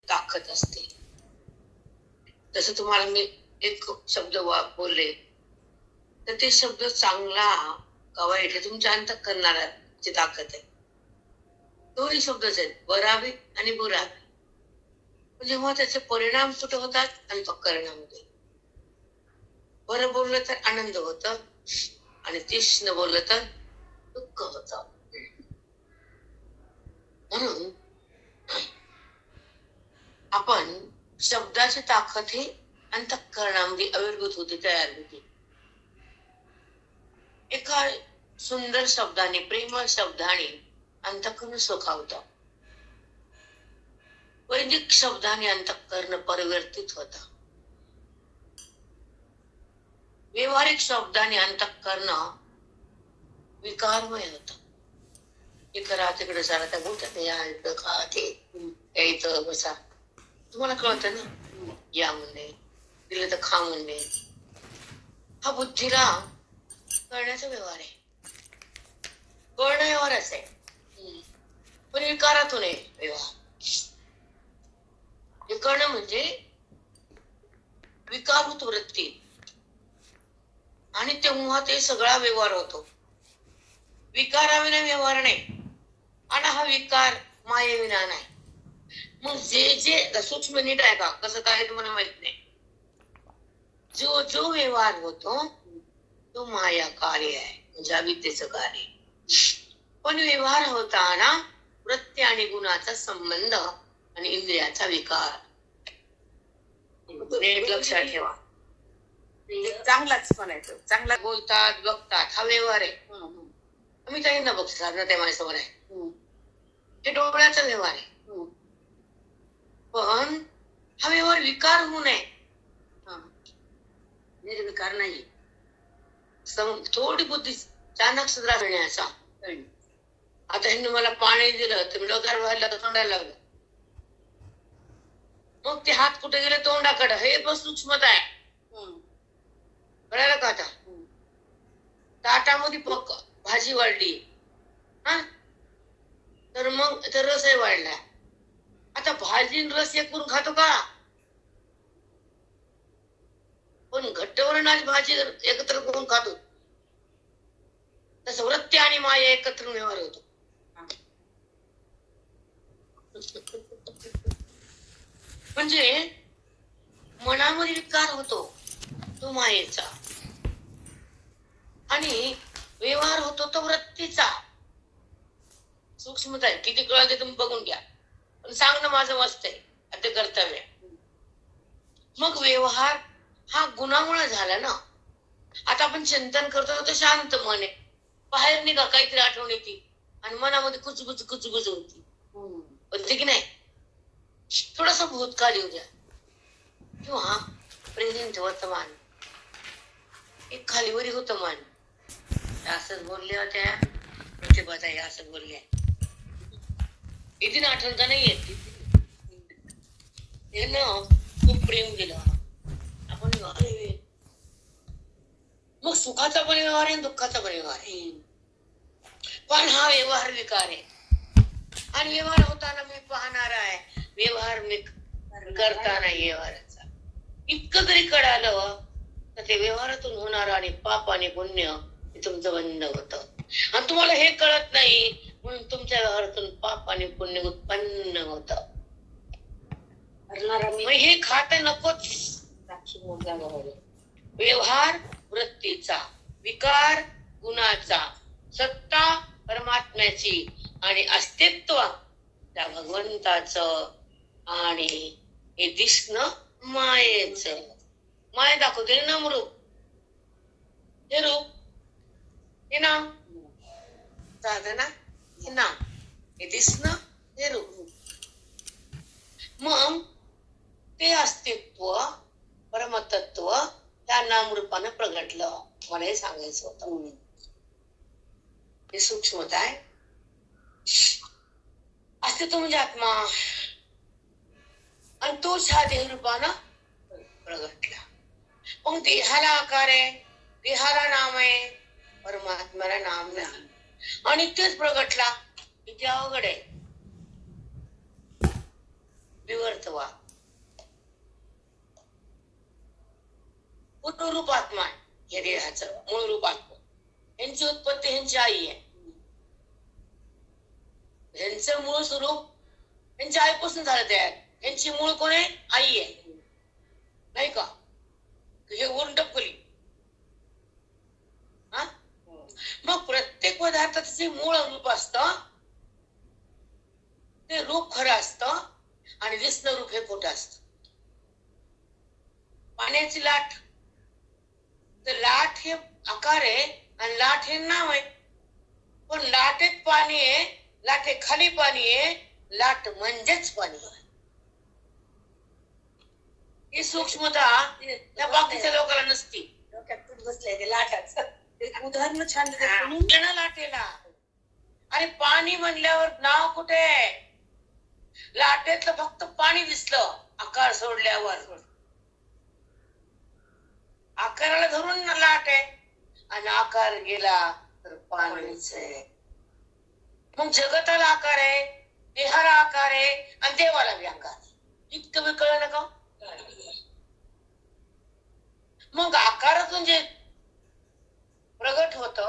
ताकद असते. जसं तुम्हाला मी एक शब्द बोलले तर ते शब्द चांगला का वाईट हे तुमच्या अंतःकरणाची ताकद आहे. दोन्ही शब्दच आहेत, बरावी आणि बुरावी. जेव्हा त्याचे परिणाम कुठे होतात, अंतःकरणामध्ये. बरं बोललं तर आनंद होत आणि तीक्ष्ण बोललं तर दुःख होत. म्हणून आपण शब्दाची ताकद ही अंतःकरणामध्ये आविर्भूत होते, तयार होते. एका सुंदर शब्दाने, प्रेमळ शब्दाने अंतःकरण सुखावतं. वैदिक शब्दाने अंतःकरण परिवर्तित होतं. व्यवहारिक शब्दाने अंतःकरण विकारमय होतं. हे करा, तिकडे सारा त्या बोलतात या इकडं खा, ते इथं बसा. तुम्हाला कळतं ना, या म्हणणे, दिलं तर खा म्हणणे. हा बुद्धीला कळण्याचा व्यवहार आहे, कळणं व्यवहारच आहे, पण विकारातून आहे व्यवहार. हे कळणं म्हणजे विकारभूत वृत्ती, आणि तेव्हा ते सगळा व्यवहार होतो. विकाराविना व्यवहार नाही, आणि हा विकार मायेविना नाही. मग जे सूक्ष्म नीट आहे का, कसं काय तुम्हाला माहित नाही. जो व्यवहार होतो तो माया कार्य आहे, म्हणजे अविद्येचं कार्य. पण व्यवहार होताना वृत्ती आणि गुणाचा संबंध आणि इंद्रियाचा विकार, लक्षात ठेवा. चांगलाच म्हणायचं, चांगला बोलतात, बघतात, हा व्यवहार आहे. मी काही न बघतात ना, त्या माझ्यासमोर आहे, हे डोळ्याचा व्यवहार आहे. पण हा व्यवहार विकार होऊ नये, निर्विकार नाही. थोडी बुद्धी चाणक सुद्धा मिळण्याचा. आता ह्यांनी मला पाणी दिलं तर मी डोक्यावर व्हायला तर तोंडायला लागलं, मग ते हात कुठे गेले, तोंडाकडे. हे पण सूक्ष्मता आहे, कळायला का? आता ताटामध्ये भाजी वाढली, हा, तर मग रसही वाढला. आता भाजी रस एक करून खातो का? पण घट्टवरणाची भाजी एकत्र करून खातो. तसं वृत्ती आणि माया एकत्र व्यवहार होतो. म्हणजे मनामध्ये विकार होतो तो मायेचा, आणि व्यवहार होतो तो वृत्तीचा. सूक्ष्मता आहे, किती कळते तुम्ही बघून घ्या. पण सांगणं माझं मस्त आहे, ते कर्तव्य. मग व्यवहार हा गुणामुळे झाला ना. आता आपण चिंतन करतो तर शांत मन आहे, बाहेर निघा काहीतरी आठवण येते आणि मनामध्ये कुचकुच होती, होते की नाही. थोडासा भूतकाळ येऊ द्या किंवा प्रेझेंट वर्तमान, एक खालीवरी होतं मन. असंच बोलले होत्या, ते बघा असं बोलले, इथे आठवण का नाही येत. खूप प्रेम दिलं आपण, मग सुखाचा पण व्यवहार आहे, दुःखाचा पण व्यवहार आहे. पण हा व्यवहार विकार आहे, आणि व्यवहार होताना मी पाहणार आहे, व्यवहार मी करताना व्यवहाराचा. इतकं जरी कळालं तर ते व्यवहारातून होणार आणि पाप आणि पुण्य तुमचं बंद होतं. आणि तुम्हाला हे कळत नाही, म्हणून तुमच्या व्यवहारातून पाप आणि पुण्य उत्पन्न होत. हे खातं नकोच. व्यवहार वृत्तीचा, विकार गुणाचा, सत्ता परमात्म्याची, आणि अस्तित्व त्या भगवंताचं, आणि हे दिसणं मायेचं. माय दाखवते नाम रूप, हे रूप, हे नाम, साधना हे नाम, हे दिसणं हे रूप. मग ते अस्तित्व परमतत्व त्या नामरूपानं प्रगटलं. मला हे सांगायचं होतं. हे सूक्ष्मता आहे. अस्तित्व म्हणजे आत्मा, आणि तोच ह्या देहरूपानं प्रगटला. मग देहाला आकार आहे, देहाला नाम आहे, परमात्म्याला नाम नाही, आणि तेच प्रगटला. किती अवघड आहे. विवर्तवा. पूर्ण रूप आत्मा आहे या देहाचं, मूळ रूप आत्मा. यांची उत्पत्ती ह्यांची आई आहे. ह्यांचं मूळ स्वरूप यांच्या आईपासून झालं तयार. यांची मूळ कोण आहे? आई आहे, नाही का? हे वरून टपकली. हा, मग प्रत्येक पदार्थाचं जे मूळ रूप असतं ते रूप खरं असतं आणि दिसणं रूप हे खोटं असतं. पाण्याची लाट, तर लाट हे आकार आहे आणि लाट हे नाव आहे. पण लाटेत पाणी आहे, लाटे खाली पाणी आहे, लाट म्हणजेच पाणी आहे. ही सूक्ष्मता त्या बाकीच्या लोकांना नसती. डोक्यात बसलंय ते लाटाचं. उदाहरण छान लाटेला. अरे पाणी म्हणल्यावर नाव कुठे? लाटेतलं फक्त पाणी दिसलं आकार सोडल्यावर. आकाराला धरून लाट आहे आणि आकार गेला तर पाणीच आहे. मग जगताला आकार आहे, देहाला आकार आहे आणि देवाला बी आकार आहे. इतकं बी कळलं ना का? मग आकारातून जे प्रगट होत,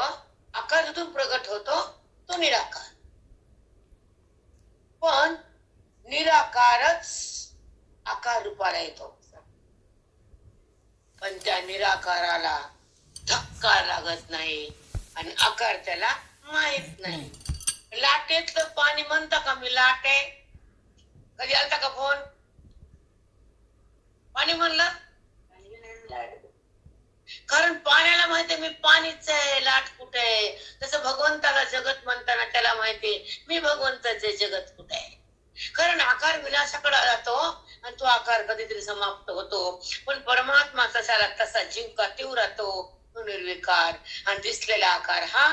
आकारातून प्रगट होतो तो निराकार. पण निराकारच आकार रूपाला येतो. पण त्या निराकाराला धक्का लागत नाही आणि आकार त्याला माहित नाही. लाटेतलं पाणी म्हणता का मी लाट आहे? कधी आलता का फोन? पाणी म्हणलं? कारण पाण्याला माहितीये मी पाणीच आहे, लाट कुठे आहे. तसं भगवंताला जगत म्हणताना त्याला माहितीये मी भगवंताच आहे, जगत कुठे आहे. कारण आकार विनाशाकडे जातो आणि तो आकार कधीतरी समाप्त होतो. पण परमात्मा तसाला तसा जिंकातीव राहतो, तो निर्विकार. आणि दिसलेला आकार हा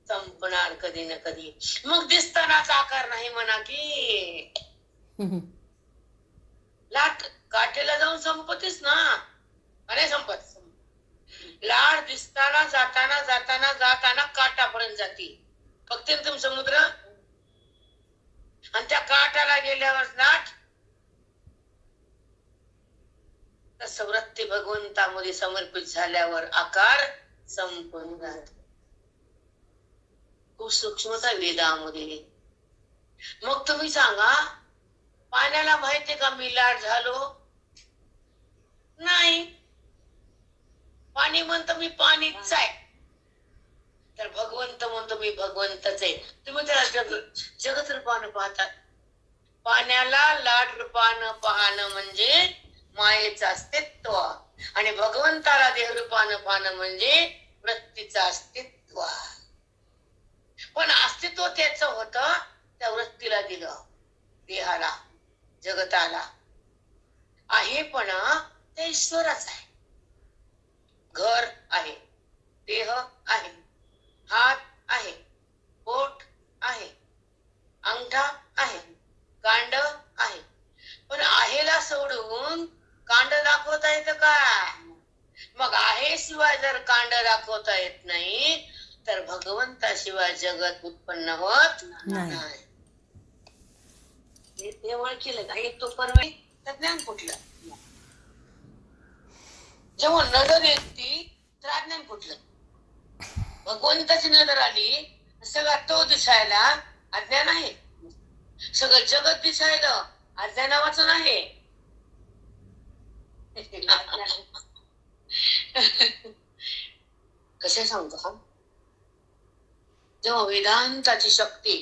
संपणार कधी ना कधी. मग दिसतानाच आकार नाही म्हणा की. लाट काठेला जाऊन संपतीस ना, अरे संपत. लाट दिसताना जाताना जाताना जाताना काटापर्यंत जाती. फक्त एकदम समुद्र आणि त्या काटाला गेल्यावर लाट. तसं वृत्ती भगवंतामध्ये समर्पित झाल्यावर आकार संपून जातो. खूप सूक्ष्मता वेदामध्ये. मग तुम्ही सांगा, पाण्याला माहितीये का मी लाट झालो? नाही. पाणी म्हणतो मी पाणीच आहे, तर भगवंत म्हणतो मी भगवंतच आहे. तुम्ही त्याला जगत रूपानं पाहतात. पाण्याला लाट रूपानं पाहणं म्हणजे मायेचं अस्तित्व आणि भगवंताला देह रूपानं पाहणं म्हणजे वृत्तीचं अस्तित्व. पण अस्तित्व त्याच होत त्या वृत्तीला दिलं, देहाला, जगताला. आहे पण ते ईश्वरच आहे. घर आहे, देह आहे, हात आहे, पोट आहे, अंगठा आहे, कांड आहे. पण आहेला सोडून कांड दाखवता येतं का? मग आहे शिवाय जर कांड दाखवता येत नाही तर भगवंताशिवाय जगत उत्पन्न होत नाही. हे ओळखील का? एक तो परमे तर ज्ञान कुठलं? जेव्हा नजर येते तर अज्ञान कुठलं? भगवंताची नजर आली सगळा तो दिसायला अज्ञान आहे. सगळं जगत दिसायला अज्ञानावाचं आहे. कसे सांगतो हा? जेव्हा वेदांताची शक्ती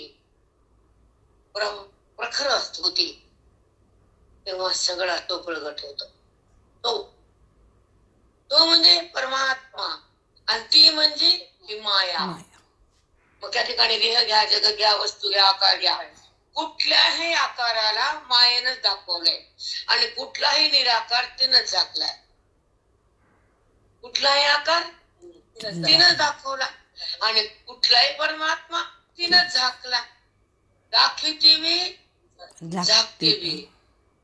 प्रखर होती तेव्हा सगळा तो प्रगट होतो. तो म्हणजे परमात्मा आणि ती म्हणजे ही माया. मग त्या ठिकाणी देह घ्या, जग घ्या, वस्तू घ्या, आकार घ्या. कुठल्याही आकाराला मायेनच दाखवलंय आणि कुठलाही निराकार तिनंच झाकलाय. कुठलाही आकार तिनंच दाखवला आणि कुठलाही परमात्मा तिनंच झाकला. दाखली ती बी झाकते बी.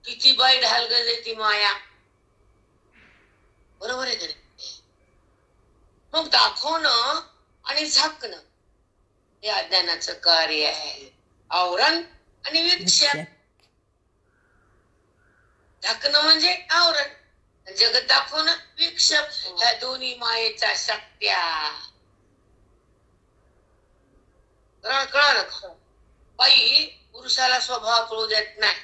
किती बाई ढालगज आहे ती माया. बरोबर आहे. मग दाखवणं आणि झाकणं हे अज्ञानाचं कार्य आहे. आवरण आणि विक्षेप. झाकणं म्हणजे आवरण, जगत दाखवणं विक्षेप. ह्या दोन्ही मायेच्या शक्त्या. कळालं का? बाई पुरुषाला स्वभाव कळू देत नाही.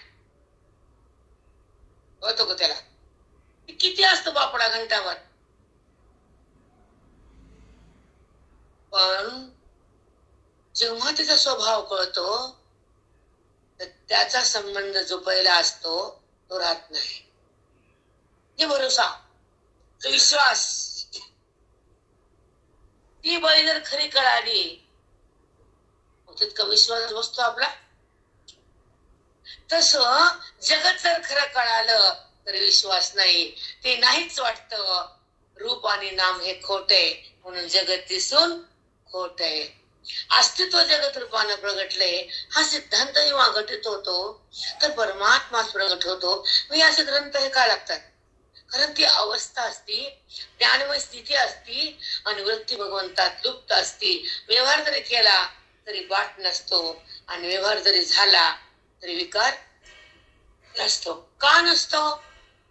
कळतो का त्याला? किती असतं बापडा घंटावर, पण जेव्हा त्याचा स्वभाव कळतो तर त्याचा संबंध जो पहिला असतो तो राहत नाही. जे भरोसा, जो विश्वास, ती बाई जर खरी कळाली तितका विश्वास बसतो आपला. तस जगत जर खरं कळालं तर विश्वास नाही, ते नाहीच वाटतं. रूप आणि नाम हे खोटे, म्हणून जगत दिसून खोटे. अस्तित्व जगत रूपानं प्रगटले, हा सिद्धांत जेव्हा घटित होतो तर परमात्मा प्रगट होतो. मग असे ग्रंथ हे काय लागतात? कारण ती अवस्था असती, ज्ञानमय स्थिती असती, आणि वृत्ती भगवंतात लुप्त असती. व्यवहार जरी केला तरी वाट नसतो, आणि व्यवहार जरी झाला तरी विकार नसतो. का नसतो?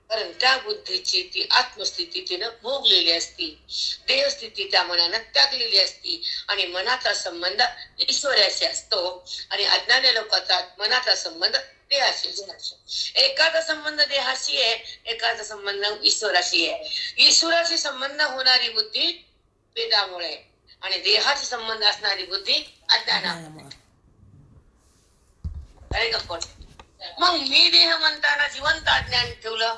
कारण त्या बुद्धीची ती आत्मस्थिती तिनं भोगलेली असती, देहस्थिती त्या मनानं त्यागलेली असती, आणि मनाचा संबंध ईश्वराशी असतो, आणि अज्ञानी लोकांचा मनाचा संबंध देहाशी असतो. एकाचा संबंध देहाशी आहे, एकाचा संबंध ईश्वराशी आहे. ईश्वराशी संबंध होणारी बुद्धी वेदामुळे, आणि देहाशी संबंध असणारी बुद्धी अज्ञानामुळे. मग मी देह म्हणताना जिवंत अज्ञान ठेवलं,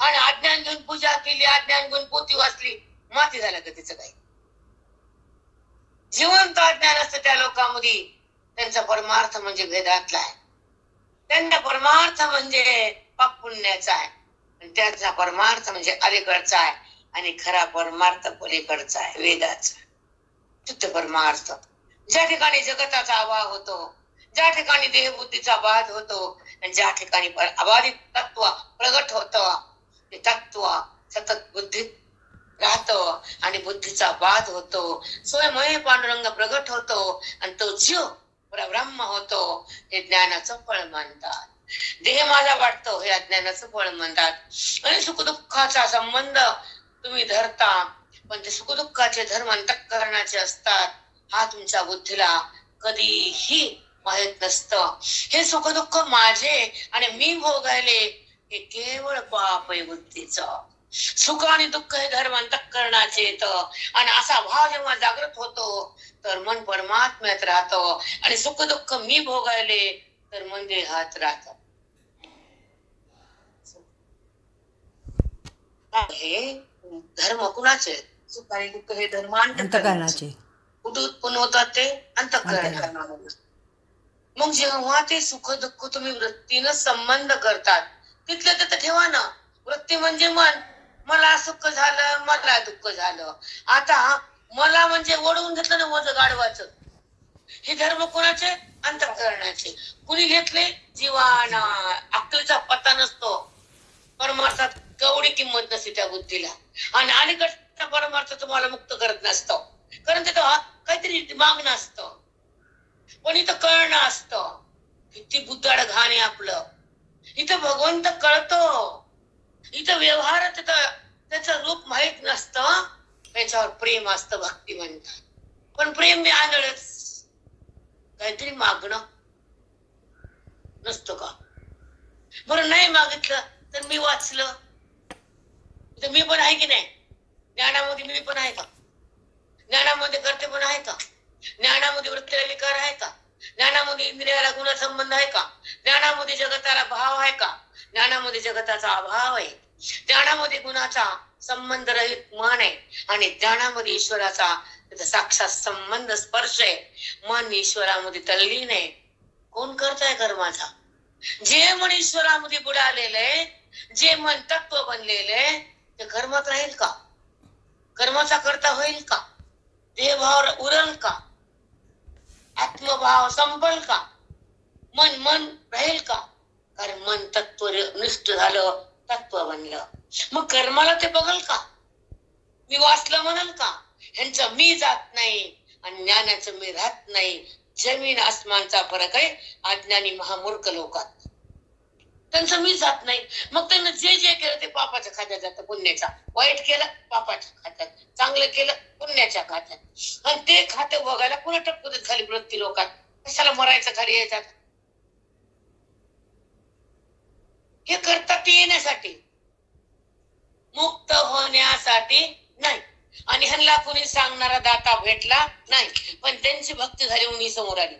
आणि अज्ञान घेऊन पूजा केली, अज्ञान घेऊन पोथी वाचली, माती झालं का तिचं काही? जिवंत अज्ञान असतं त्या लोकांमध्ये. त्यांचा परमार्थ म्हणजे भेदातला आहे, त्यांचा परमार्थ म्हणजे पाप पुण्याचा आहे, आणि त्यांचा परमार्थ म्हणजे अलीकडचा आहे, आणि खरा परमार्थ पलीकडचा आहे, वेदाचा शुद्ध परमार्थ. ज्या ठिकाणी जगताचा अभाव होतो, ज्या ठिकाणी देहबुद्धीचा बाध होतो, आणि ज्या ठिकाणी अबाधित तत्व प्रगट होत, ते तत्व सतत बुद्धीत राहतो, आणि बुद्धीचा बाध होतो. स्वयंमय पांडुरंग प्रगट होतो, आणि तो जीव परब्रह्म होतो. हे ज्ञानाचं फळ मानतात. देह माझा वाटतो हे अज्ञानाचं फळ म्हणतात. आणि सुखदुःखाचा संबंध तुम्ही धरता, पण ते सुखदुःखाचे धर्म अंतःकरणाचे असतात. हा तुमच्या बुद्धीला कधीही माहित नसतं. हे सुखदुःख माझे आणि मी भोगायले, हे केवळ पाप आहे बुद्धीचं. सुख आणि दुःख हे धर्म अंतःकरणाचे येतं, आणि असा भाव जेव्हा जागृत होतो तर मन परमात्म्यात राहतं, आणि सुख दुःख मी भोगायले तर मन देहात राहतं. हे धर्म कुणाचे? सुख आणि दुःख हे धर्म अंतःकरणाचे. कुठे उत्पन्न होतात? ते अंतःकरणामधून. मग जेव्हा ते सुख दुःख तुम्ही वृत्तीनं संबंध करतात, तिथलं तिथं ठेवा ना. वृत्ती म्हणजे मन. मला सुख झालं, मला दुःख झालं. आता मला म्हणजे ओढवून घेतलं ना वज गाढवाचं. हे धर्म कोणाचे? अंतःकरणाचे. कुणी घेतले? जीवाना. अक्कलीचा पत्ता नसतो. परमार्थात केवढी किंमत नसते त्या बुद्धीला, आणि अलीकडचा परमार्थ तुम्हाला मुक्त करत नसतो. कारण तिथं काहीतरी मागणं असतं, पण इथं कळणं असतं. किती बुद्धाड घाण आहे आपलं. इथं भगवंत कळतो, इथं व्यवहार त्याचं रूप माहित नसतं, त्याच्यावर प्रेम असतं, भक्ती म्हणतात. पण प्रेम बी आंधळच, काहीतरी मागणं नसतं का? बरं नाही मागितलं तर मी वाचलं तर मी पण आहे की नाही? ज्ञानामध्ये मी पण आहे का? ज्ञानामध्ये कर्ते पण आहे का? ज्ञानामध्ये वृत्तीला विकार आहे का? ज्ञानामध्ये इंद्रियाला गुण संबंध आहे का? ज्ञानामध्ये जगताला भाव आहे का? ज्ञानामध्ये जगताचा अभाव आहे. ज्ञानामध्ये गुणाचा संबंध रहित मन आहे, आणि ज्ञानामध्ये ईश्वराचा साक्षात संबंध स्पर्श आहे. मन ईश्वरामध्ये तल्लीन आहे. कोण करताय कर्माचा? जे मन ईश्वरामध्ये बुडालेलं आहे, जे मन तत्व बनलेले, ते कर्मात राहील का? कर्माचा करता होईल का? देहभाव उरल का? आत्मभाव संपल का? मन राहील का? कारण मन तत्व निष्ठ झालं, तत्व बनलं. मग कर्माला ते बघल का? मी वाचलं म्हणाल का? ह्यांचं मी जात नाही, आणि ज्ञानाचं मी राहत नाही. जमीन आसमानचा फरक आहे अज्ञानी महामूर्ख लोकात. त्यांचं मी जात नाही. मग त्यांना जे जे केलं ते पापाच्या खात्यात जातं, पुण्याच्या. वाईट केलं पापाच्या खात्यात, चांगलं केलं पुण्याच्या खात्यात. आणि ते खाते बघायला पुन्हा टपकत खाली वृत्ती लोकात. कशाला मरायचं खाली यायच्यात? हे करतात ते येण्यासाठी, मुक्त होण्यासाठी नाही. आणि ह्यांना कुणी सांगणारा दाता भेटला नाही, पण त्यांची भक्ती झाली म्हणून ही समोर आली.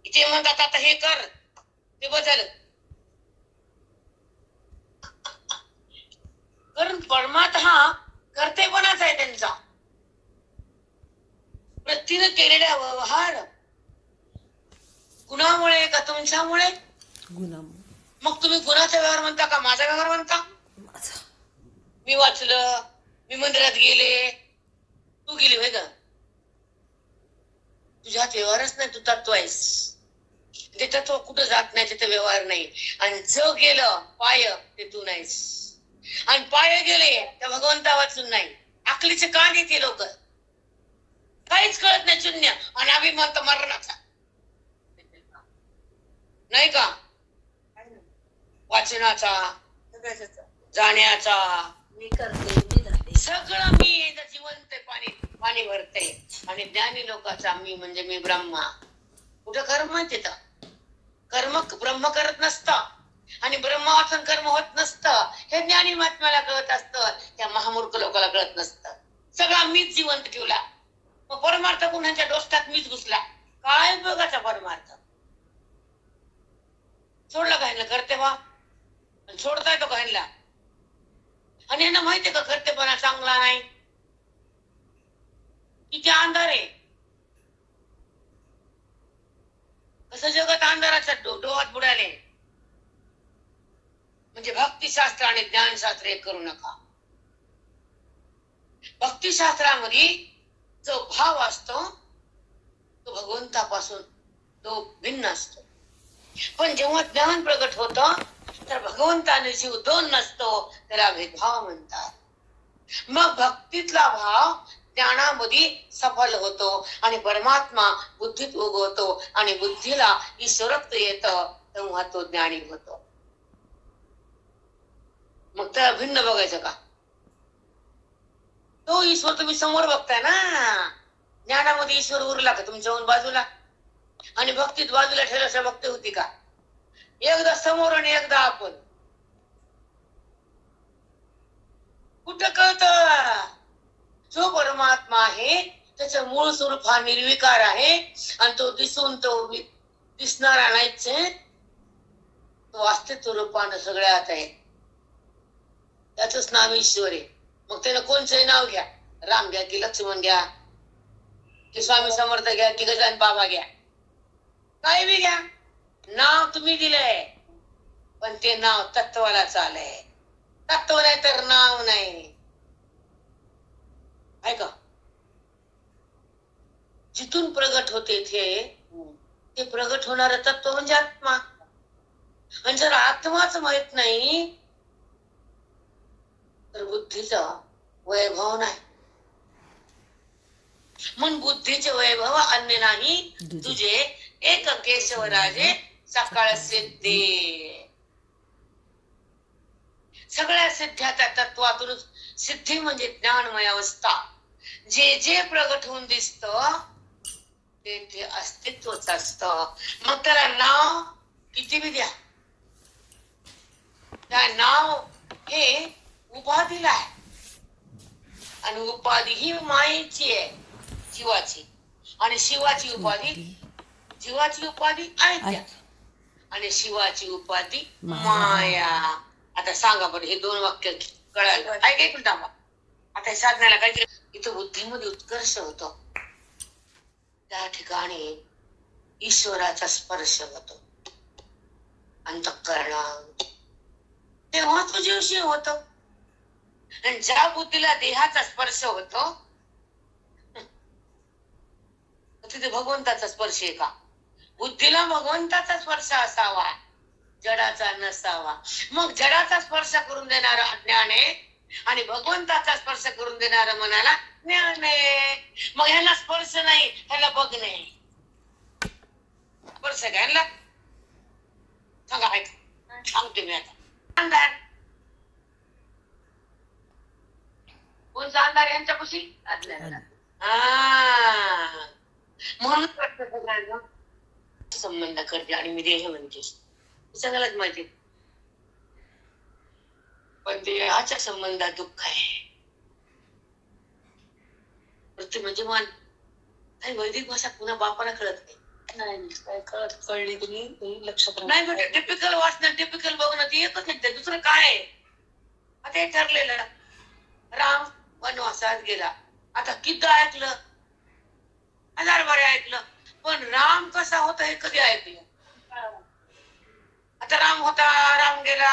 ते म्हणतात आता हे कर, ते बदल. कारण परमात्मा हा कर्तेपणाचा आहे त्यांचा. वृत्तीने केलेला व्यवहार गुणामुळे का तुमच्यामुळे? मग तुम्ही गुणाचा व्यवहार म्हणता का माझा व्यवहार म्हणता? मी वाचलं, मी मंदिरात गेले, तू गेली होय ग? तुझ्यात व्यवहारच नाही, तू तत्व आहेस. ते तत्व कुठं जात नाही, तिथे व्यवहार नाही. आणि जो गेलं पाय ते तू नाहीस, आणि पाय गेले त्या भगवंता वाचून नाही. अकलीचे कान येते लोक, काहीच कळत नाही, शून्य. आणि अभिमान तर मरणाचा नाही का, वाचनाचा, जाण्याचा, मी करते, मी जाते, सगळं मी जिवंत पाणी पाणी भरते. आणि ज्ञानी लोकांचा मी म्हणजे मी ब्रह्मा. कुठं कर्म आहे तिथं? कर्म ब्रह्म करत नसतं, आणि ब्रह्म वाचून कर्म होत नसतं. हे ज्ञानी महात्म्याला कळत असतं, त्या महामूर्ख लोकांना कळत नसतं. सगळा मीच जिवंत ठेवला. मग परमार्थ कुणाच्या डोसक्यात मीच घुसला. काय बघाचा परमार्थ? सोडला का ह्यांना करते बा? सोडता येतो का ह्यांना? आणि ह्यांना माहितीये का करतेपणा चांगला नाही? किती अंधार आहे. कसं जगत अंधाराच्या डोळ्यात बुडाले. म्हणजे भक्तिशास्त्र आणि ज्ञानशास्त्र एक करू नका. भक्तिशास्त्रामध्ये जो भाव असतो तो भगवंतापासून तो भिन्न असतो. पण जेव्हा ज्ञान प्रगट होतं तर भगवंताने जीव दोन नसतो, त्याला भेदभाव म्हणतात. मग भक्तीतला भाव ज्ञानामध्ये सफल होतो, आणि परमात्मा बुद्धीत उगवतो, आणि बुद्धीला ईश्वरत्व येतं, तेव्हा तो ज्ञानी होतो. मग त्याला भिन्न बघायचं का? तो ईश्वर तुम्ही समोर बघताय ना. ज्ञानामध्ये ईश्वर उरला का तुमच्याहून बाजूला? आणि भक्तीत बाजूला ठेवल्याशिवाय भक्ती होती का? एकदा समोर आणि एकदा आपण. कुठं कळत? जो परमात्मा आहे त्याचं मूळ स्वरूप हा निर्विकार आहे, आणि तो दिसून तो दिसणारा नाहीच आहे. तो अस्तित्व रूपानं सगळ्यात आहे. त्याच नाव ईश्वर आहे. मग त्यानं कोणचंही नाव घ्या, राम घ्या की लक्ष्मण घ्या की स्वामी समर्थ घ्या की गजानन बाबा घ्या, काही बी घ्या, नाव तुम्ही दिलंय, पण ते नाव तत्वाला चालय. तत्व नाही तर नाव नाही. ऐका, जिथून प्रगट होते ते प्रगट होणार तत्व म्हणजे आत्मा. आणि जर आत्माच माहित नाही तर बुद्धीचा वैभव नाही. म्हणून बुद्धीचे वैभव अन्य नाही तुझे, एक केशवराजे सकाळ सिद्धी. सगळ्या सिद्ध्याच्या तत्वातून सिद्धी म्हणजे ज्ञानमय अवस्था. जे जे प्रगट होऊन दिसत ते अस्तित्वच असत. मग त्याला नाव किती बी द्या, त्या नाव हे उपाधीला आहे, आणि उपाधी ही मायेची आहे, जीवाची. आणि शिवाची उपाधी, जीवाची उपाधी आहे, आणि शिवाची उपाधी माया. आता सांगा बरं, हे दोन वाक्य कळालं? काय काय थांबा. आता हे साधण्याला काहीतरी इथं बुद्धीमध्ये उत्कर्ष होतो. त्या ठिकाणी ईश्वराचा स्पर्श होतो अंतःकरणात, तेव्हा तो जीवशी होतो. आणि ज्या बुद्धीला देहाचा स्पर्श होतो तिथे भगवंताचा स्पर्श आहे का? बुद्धीला भगवंताचा स्पर्श असावा, जडाचा नसावा. मग जडाचा स्पर्श करून देणारा अज्ञान आहे, आणि भगवंताचा स्पर्श करून देणारा मनाला ज्ञान आहे. मग ह्याला स्पर्श नाही, ह्याला बघ नाही. स्पर्श घ्यायला सांगा ऐका सांगते मी आता. अंधार कोणचा अंधार यांच्यापाशी म्हणून वाटतं सगळ्यांना संबंध करते आणि मी देह म्हणते सगळ्यालाच माहिती. पण देहाच्या संबंधात दुःख आहे. मृत्यू म्हणजे मन. काही वैदिक भाषा पुन्हा बापाला कळत नाही. काय कळली तुम्ही लक्षात नाही म्हणजे टिपिकल वाचणं टिपिकल बघणं ते एकच नाही दुसरं काय आहे. आता हे ठरलेलं राम वनवासात गेला. आता किती ऐकलं 1000 बारे ऐकलं पण राम कसा होता हे कधी ऐकलं. आता राम होता राम गेला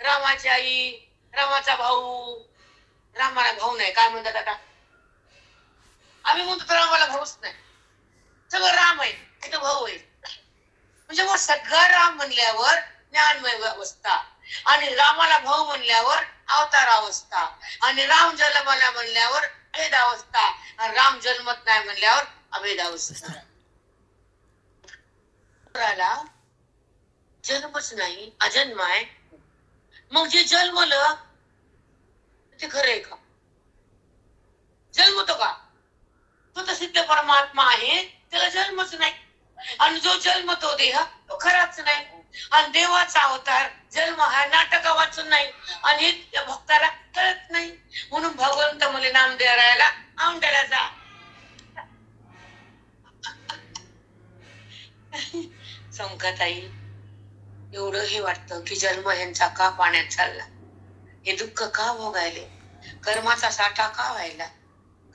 रामाची आई रामाचा भाऊ. रामाला भाऊ नाही काय म्हणतात आता आम्ही म्हणतो तर रामाला भाऊच नाही. सगळं राम आहे तिथं भाऊ आहे. म्हणजे मग सगळं राम म्हणल्यावर ज्ञानमय अवस्था आणि रामाला भाऊ म्हणल्यावर अवतार अवस्था आणि राम जन्माला म्हणल्यावर भेद अवस्था आणि राम जन्मत नाही म्हणल्यावर अभेद अवस्था. जन्मच नाही अजन्म आहे. मग जे जन्मलं ते खरं आहे का. जन्मतो का तो तर सिद्ध परमात्मा आहे त्याला जन्मच नाही. आणि जो जन्मतो देह तो खराच नाही. आणि देवाचा अवतार जन्म हा नाटक वाचून नाही आणि त्या भक्ताला कळत नाही. म्हणून भगवंत मुले नाम द्यायला औंढ्याला जा. संकताई एवढं हे वाटतं की जन्म यांचा का पाण्यात चालला. हे दुःख का भोगायले. कर्माचा साठा का व्हायला.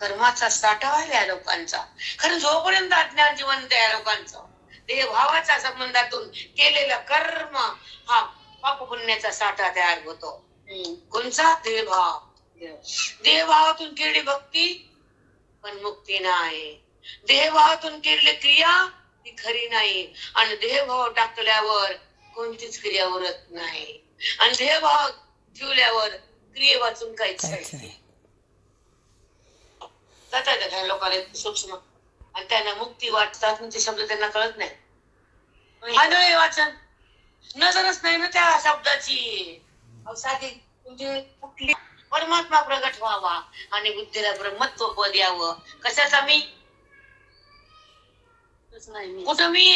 कर्माचा साठा व्हायला या लोकांचा. खरं जोपर्यंत अज्ञान जिवंत या लोकांचं देहभावाच्या संबंधातून केलेलं कर्म हा पाप पुण्याचा साठा तयार होतो. कोणचा देहभाव. देहभावातून केलेली भक्ती पण मुक्ती नाही. देहभावातून केलेली क्रिया ती खरी नाही. आणि देहभाव टाकल्यावर कोणतीच क्रिया उरत नाही. आणि देहभाव ठेवल्यावर क्रिये वाचून काहीच नाही. जातात लोकांना सूक्ष्म आणि त्यांना मुक्ती वाटतात ते शब्द त्यांना कळत नाही. आंधळे वाचन नजरच नाही ना त्या शब्दाची. साधी म्हणजे कुठली परमात्मा प्रगट व्हावा आणि बुद्धीला ब्रह्मत्व पद यावं. कशाचा मी कुठं मी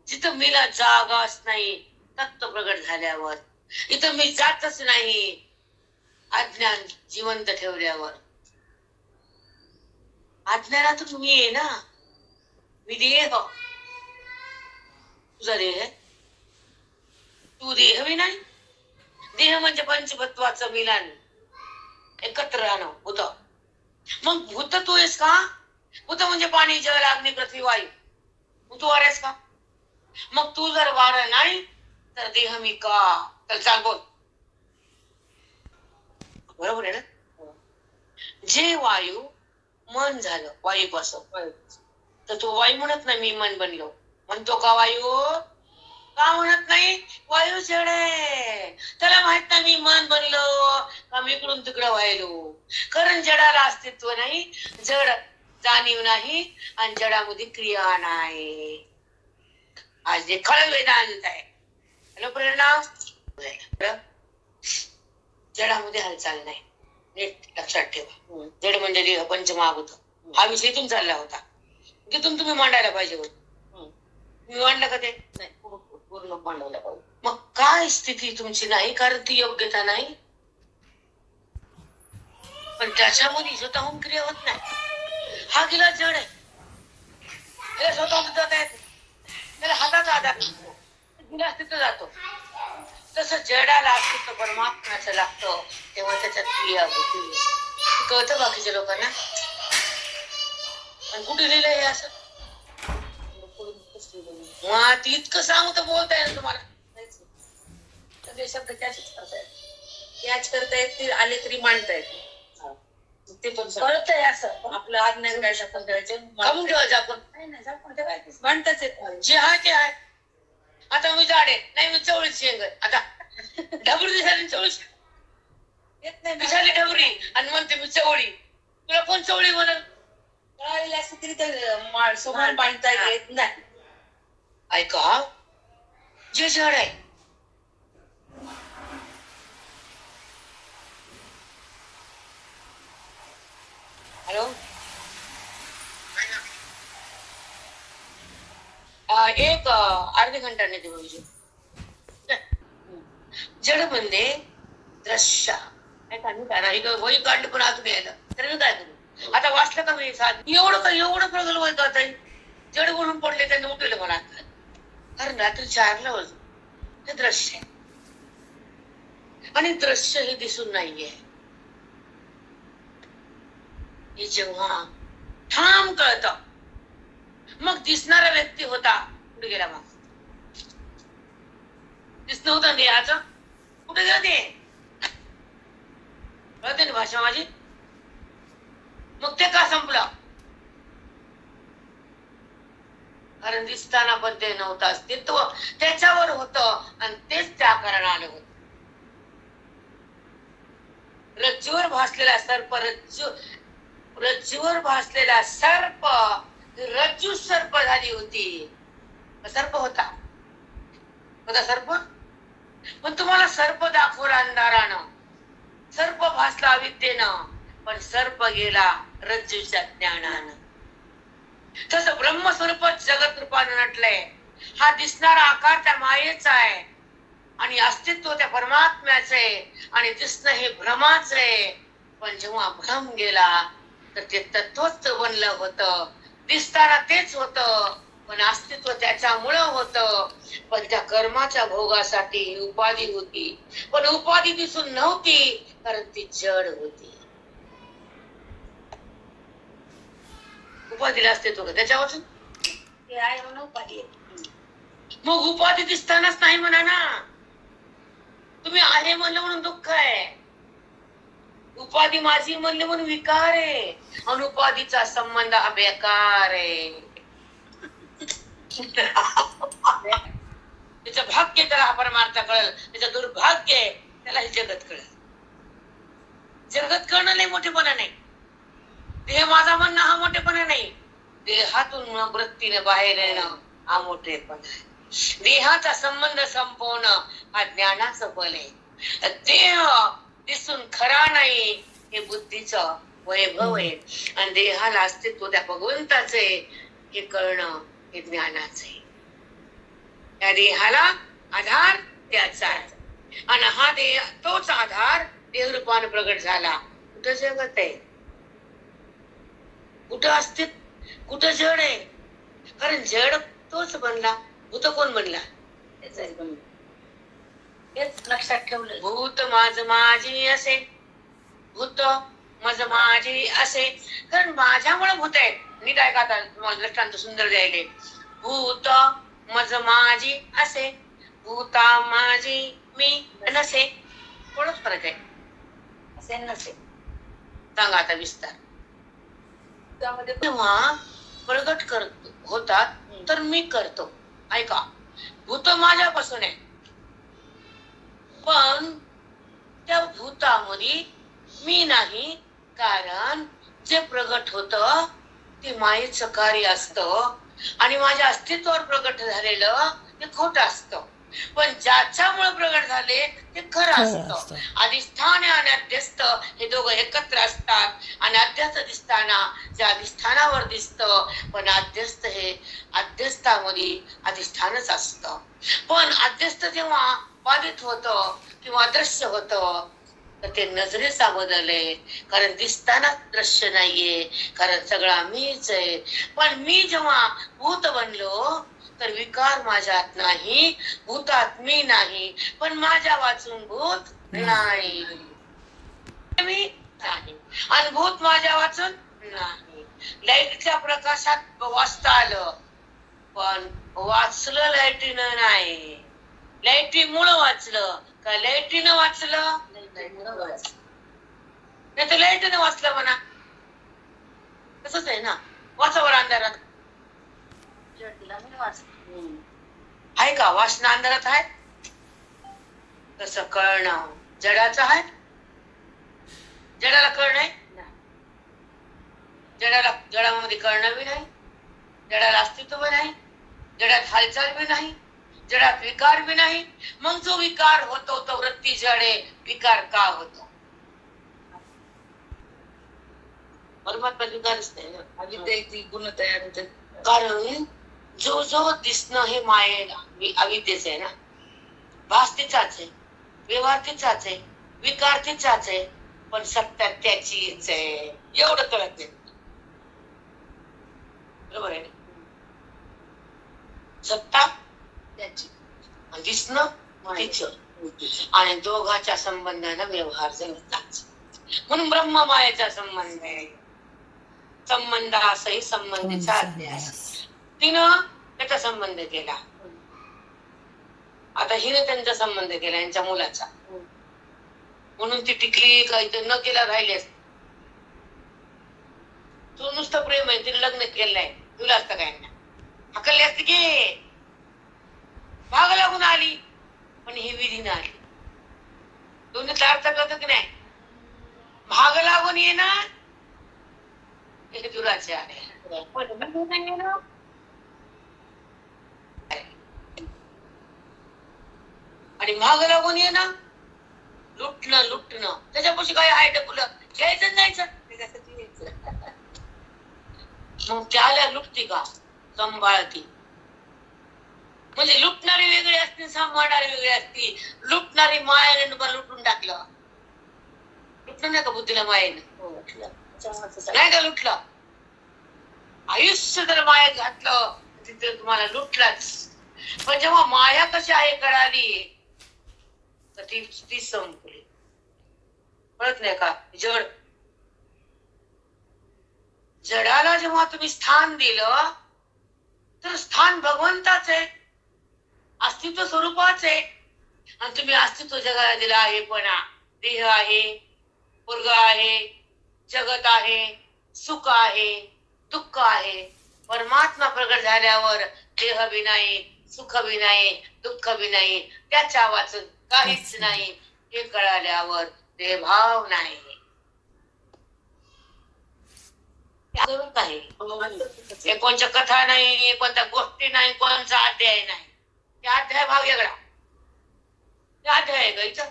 जिथं मीला जागाच नाही तत्व प्रगट झाल्यावर. इथं मी जातच नाही अज्ञान जिवंत ठेवल्यावर. अज्ञानातून मी आहे ना. मी देह तुझा देह तू देह मी नाही. देह म्हणजे पंचभत्वाचं मिलन एकत्र राहणं भूत. मग भूत तू आहेस का. भूत म्हणजे पाणी जल अग्नी पृथ्वी वायू. तू वार आहेस का. मग तू जर वार नाही तर देह मी का. तर चाल बोल बरोबर आहे ना. जे वायू मन झालं वायूपासून तर तो वायू म्हणत नाही मी मन बनलो. म्हणतो का वायू का म्हणत नाही. वायू जड आहे त्याला माहित नाही मी मन बनलो का मी इकडून तिकडं व्हायलो. कारण जडाला अस्तित्व नाही. जड जाणीव नाही आणि जडामध्ये क्रिया नाही. आज जे खळ वेदांत आहे. हॅलो प्रेरणा. जडामध्ये हालचाल नाही. नीट लक्षात ठेवा. जड म्हणजे देह पंचमहाभूत हा विषय इथून चालला होता. तिथून तुम्ही मांडायला पाहिजे होत. मी मांडलं का ते नाही पूर्ण मांडवलं पाहिजे. मग काय स्थिती तुमची नाही कारण ती योग्यता नाही. पण त्याच्यामध्ये स्वतःहून क्रिया होत नाही. हा गिलास जड आहे त्याला स्वतःहून जाता येत त्याला हाताचा आधार गिलास तिथं जातो. तसं जडाला अस्तित्व परमात्म्याचं लागतं तेव्हा त्याच्यात क्रिया होती. कळतं बाकीच्या लोकांना. आणि कुठे लिहिलं हे असं ती इतकं सांगू तर बोलता येईल तुम्हाला. शब्द त्याचीच करता येत त्याच करता येत आले तरी मांडता येते. ते पण कळतंय असं आपलं आज्ञान काय आपण करून ठेवायचं. आपण म्हणताच येत जे आहे ते आहे. आता मी झाड आहे नाही मी चवळीच शेंग आता ढबरी दिसाली चवळी येत नाही. दिसाली ढबरी आणि म्हणते मी चवळी. तुला कोण चवळी म्हणत कळालेली असते तरी तर समोर मांडता येत नाही. ऐका जे जड आहे. हॅलो, एक अर्धे घंटा नाही देऊ. जड म्हणजे दृश्य वही काढलं पण आतून यायला तर मी काय करू. आता वाचलं का मी एवढं प्रगल वय का जड म्हणून पडले त्यांनी उठवलं मला. कारण रात्री 4ला वाजून हे दृश्य आहे आणि दृश्य हे दिसून नाहीये. हे जेव्हा ठाम कळत मग दिसणारा व्यक्ती होता कुठे गेला. मग दिसणं होतं देहाचं कुठे गेलं ते कळते ना भाषा माझी. मग ते का संपलं. कारण दिसताना पण ते नव्हतं अस्तित्व त्याच्यावर होतं आणि तेच त्या आकारानं आलं होतं. रज्जूवर भासलेला सर्प रज्जूवर भासलेला सर्प रज्जू सर्प झाली होती. सर्प होता सर्प. पण तुम्हाला सर्प दाखवला अंधारानं, सर्प भासला अविद्येनं, पण सर्प गेला रज्जूच्या ज्ञानानं. तसं ब्रह्मस्वरूपच जगत रूपानं नटलंय. हा दिसणारा आकार त्या मायेचा आहे आणि अस्तित्व त्या परमात्म्याचं आहे आणि दिसणं हे भ्रमाच आहे. पण जेव्हा भ्रम गेला तर ते तत्वच बनलं होतं. दिसताना तेच होतं पण अस्तित्व त्याच्यामुळं होतं. पण त्या कर्माच्या भोगासाठी उपाधी होती, पण उपाधी दिसून नव्हती कारण ती जड होती. उपाधीला अस्तित्व त्याच्यापासून ते आहे म्हणून उपाधी. मग उपाधी दिसतानाच नाही म्हणा ना. तुम्ही आहे म्हणलं म्हणून दुःख आहे, उपाधी माझी म्हणले म्हणून विकार आहे, अनुपाधीचा संबंध हा बेकार आहे. त्याचं भाग्य त्याला हा परमार्थ कळल, त्याचं दुर्भाग्य आहे त्याला हे जगत कळल. जगत कळणं लय मोठेपणा नाही. देह माझा म्हणणं हा मोठेपणा नाही. देहातून वृत्तीने बाहेर येणं हा मोठेपणा आहे. देहाचा संबंध संपवणं हा ज्ञानाचं बल आहे. देह दिसून खरा नाही हे बुद्धीचं वैभव आहे आणि देहाला अस्तित्व त्या भगवंताचे हे कळणं हे ज्ञानाचं आहे. त्या देहाला आधार त्याचा आणि हा देह तोच आधार देहरूपाने प्रगट झाला. कुठं जगत आहे, कुठं अस्तित्व, कुठं जड आहे. कारण जड तोच बनला, भूत कोण बनला हेच लक्षात ठेवलं. भूत माझ माझी असे, भूत माझ माझी असे. कारण माझ्यामुळे भूत आहे. नीट ऐका आता तुम्हाला दृष्टांत सुंदर द्यायले. भूत मज माझी असे, भूता माझी मी नसे. थोडंच फरक आहे. असे नसे. सांगा आता विस्तार. त्यामध्ये तेव्हा प्रगट करतो होतात तर मी करतो. ऐका, भूत माझ्यापासून आहे पण त्या भूतामध्ये मी नाही. कारण जे प्रगट होत ते मायेचं कार्य असतं आणि माझ्या अस्तित्वावर प्रगट झालेलं ते खोटं असतं. पण ज्याच्यामुळे प्रगट झाले ते खरं असतं. अधिष्ठान आणि अध्यस्त हे दोघं एकत्र असतात आणि अध्यस्त दिसताना जे अधिष्ठानावर दिसतं पण अध्यस्त हे अध्यस्तामध्ये अधिष्ठानच असतं. पण अध्यस्त जेव्हा बाधित होतं किंवा अदृश्य होतं तर ते नजरेचा बदल आहे. कारण दिसताना दृश्य नाहीये कारण सगळा मीच आहे. पण मी जेव्हा भूत बनलो तर विकार माझ्यात नाही, भूतात मी नाही, पण माझ्या वाचून भूत नाही. मी नाही आणि भूत माझ्या वाचून नाही. लाईटच्या प्रकाशात वाचता आलं पण वाचलं लाईटीनं नाही. लाईटीमुळं वाचलं का लाईटीनं वाचलं नाही तर लाईटीनं वाचलं म्हणा. तसंच आहे ना. वाचावर अंधारात आहे का वासना अंधारात आहे. तसं कळणं जडाचं आहे. जडाला कळणं आहे, जडामध्ये कळणं बी नाही, जडाला अस्तित्व बी नाही, जडात हालचाल बी नाही. जडात विकार बी नाही. मग जो विकार होतो तो वृत्ती जड आहे. विकार का होतो? परमात्मा विकारच नाही ना. अविद्येची गुण तयार होते. कारण जो जो दिसणं हे मायेला अविद्येच आहे ना. भास तिचाच आहे, व्यवहार तिचाच आहे, विकार तिचाच आहे, पण सत्ता त्याचीच आहे. एवढं कळत नाही. बरोबर आहे. सत्ता त्याची दिसणं तिचं, आणि दोघाच्या संबंधानं व्यवहार जगताच. म्हणून ब्रह्म मायेचा संबंध आहे. संबंधासही संबंधीचा अध्यास. तिनं त्याचा संबंध केला. आता हिने त्यांचा संबंध केला यांच्या मुलाचा. म्हणून ती टिकली काही तर न केला राहिलेस. तू नुसतं प्रेम आहे, तिने लग्न केलंय, तुला असतं काय ना हकलली असते की भाग लागून आली, पण ही विधीनं आली. दोन्ही अर्थ कळत की नाही. भाग लागून येणार हे दुराचे आहे, आणि भाग लागून येणं लुटणं त्याच्यापाशी काय आहे डकुलं घ्यायचं जायचं त्याच्यासाठी यायचं. मग त्याला लुटती का? सांभाळती. म्हणजे लुटणारी वेगळी असते, सांभाळणारी वेगळी असते. लुटणारी मायाने लुटून टाकलं. लुटलं नाही का बुद्धीला मायेनं? नाही का लुटलं? आयुष्य जर माया घातलं तिथे तुम्हाला लुटलाच. पण जेव्हा माया कशी आहे कळाली तर ती संपली. कळत नाही का? जडाला जेव्हा तुम्ही स्थान दिलं तर स्थान भगवंताच आहे, अस्तित्व स्वरूपाच आहे. आणि तुम्ही अस्तित्व जगाला दिला आहे. पण देह आहे, वर्ग आहे, जगत आहे, सुख आहे, दुःख आहे. परमात्मा प्रगट झाल्यावर देह बी नाही, सुख बी नाही, दुःख बी नाही, त्याच्या वाचून काहीच नाही हे कळाल्यावर देहभाव नाही. कोणत्या कथा नाही, कोणत्या गोष्टी नाही, कोणचा अध्याय नाही. त्या अध्याय भाग वेगळा. त्या अध्याय आहे का इथं?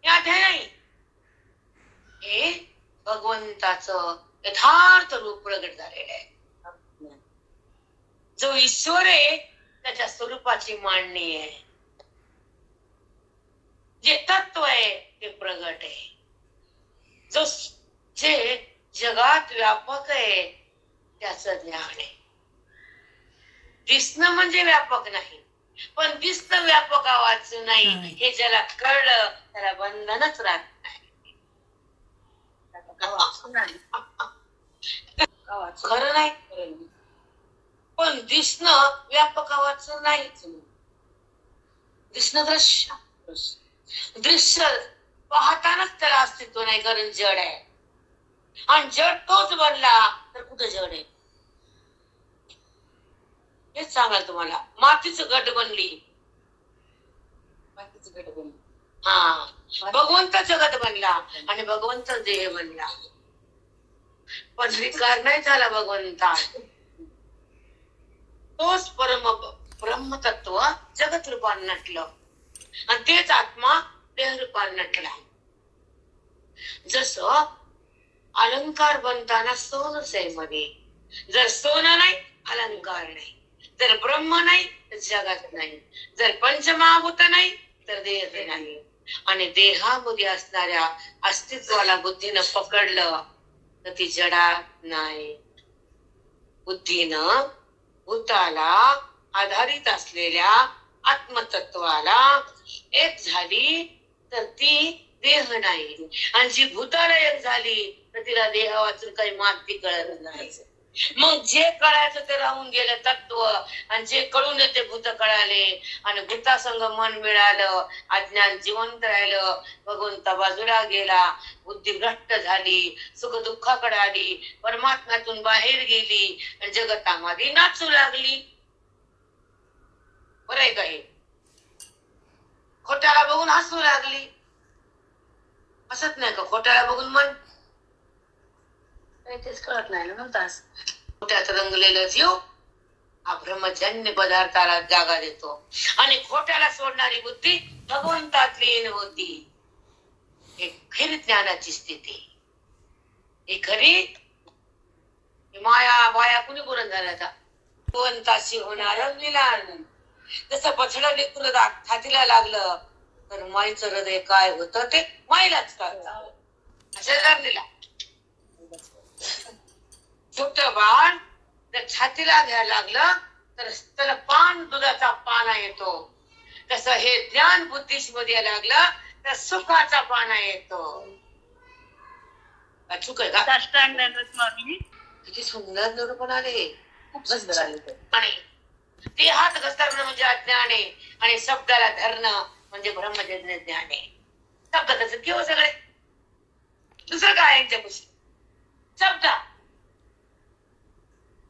या अध्याय नाही. हे भगवंताचं यथार्थ रूप प्रगट झालेलं आहे. जो ईश्वर आहे त्याच्या स्वरूपाची मांडणी आहे. जे तत्व आहे ते प्रगट आहे. जे जगात व्यापक आहे त्याचं ज्ञान आहे. दिसणं म्हणजे व्यापक नाही, पण दिसणं व्यापक वाचू नाही. हे ज्याला कळलं त्याला बंधनच राहत नाही. खरं नाही. पण दिसणं व्यापक वाचून नाही. दिसणं दृश्य पाहतानाच त्याला अस्तित्व नाही, कारण जड आहे. आणि जड तोच बनला तर कुठं जड आहे? हेच सांगाल तुम्हाला. मातीचं गट बनली, भगवंत जगत बनला आणि भगवंत देह बनला. पण विकार नाही झाला भगवंता. तोच ब्रह्मतत्व जगत रूपान नटलं आणि तेच आत्मा देह रूपान नटला. जसं अलंकार बनताना सोनच आहे मध्ये. जर सोनं नाही अलंकार नाही. जर ब्रह्म नाही तर जगत नाही. जर पंचमहाभूत नाही तर देह नाही. आणि देहामध्ये असणाऱ्या अस्तित्वाला बुद्धीनं पकडलं तर ती जडा नाही. बुद्धीनं भूताला आधारित असलेल्या आत्मतत्वाला एक झाली तर ती देह नाही. आणि जी भूताला एक झाली तर तिला देह वाचून काही मागती कळत नाही. मग जे कळायचं ते राहून गेलं तत्व, आणि जे कळून ते भूत कळाले आणि भूतासंग मन मिळालं. अज्ञान जिवंत राहिलं, भगवंता बाजूला गेला, बुद्धी भ्रष्ट झाली, सुख दुःखाकडे आली, परमात्म्यातून बाहेर गेली आणि जगतामध्ये नाचू लागली. बरं आहे का? हे खोट्याला बघून हसू लागली. हसत नाही का खोट्याला बघून? मन तेच कळत नाही ना. म्हणतास खोट्यात रंगलेलं जीव हा ब्रह्मजन्य पदार्थाला जागा देतो आणि खोट्याला सोडणारी बुद्धी भगवंतात लीन होती. हे खरी ज्ञानाची स्थिती. ही खरी माया कुणी बोलत झाला आता भगवंताशी होणार मिलन. जसं बछडा लेकून छातीला लागलं तर माईचं हृदय काय होतं ते माईलाच कळतं. असं छोट बाळ जर छातीला घ्यायला लागलं तर त्याला पान दुधाचा पाना येतो. तसं हे ज्ञान बुद्धीश मध्ये लागलं तर सुखाचा पाना येतो. चुक आहे का? किती सुंदर निरूपण आले. खूप सुंदर आले. आणि ते हात घसरणं म्हणजे अज्ञान आहे आणि शब्दाला धरणं म्हणजे ब्रह्मजन्य ज्ञान आहे. शब्दाचं किंवा सगळे दुसरं काय यांच्यापाशी शब्द.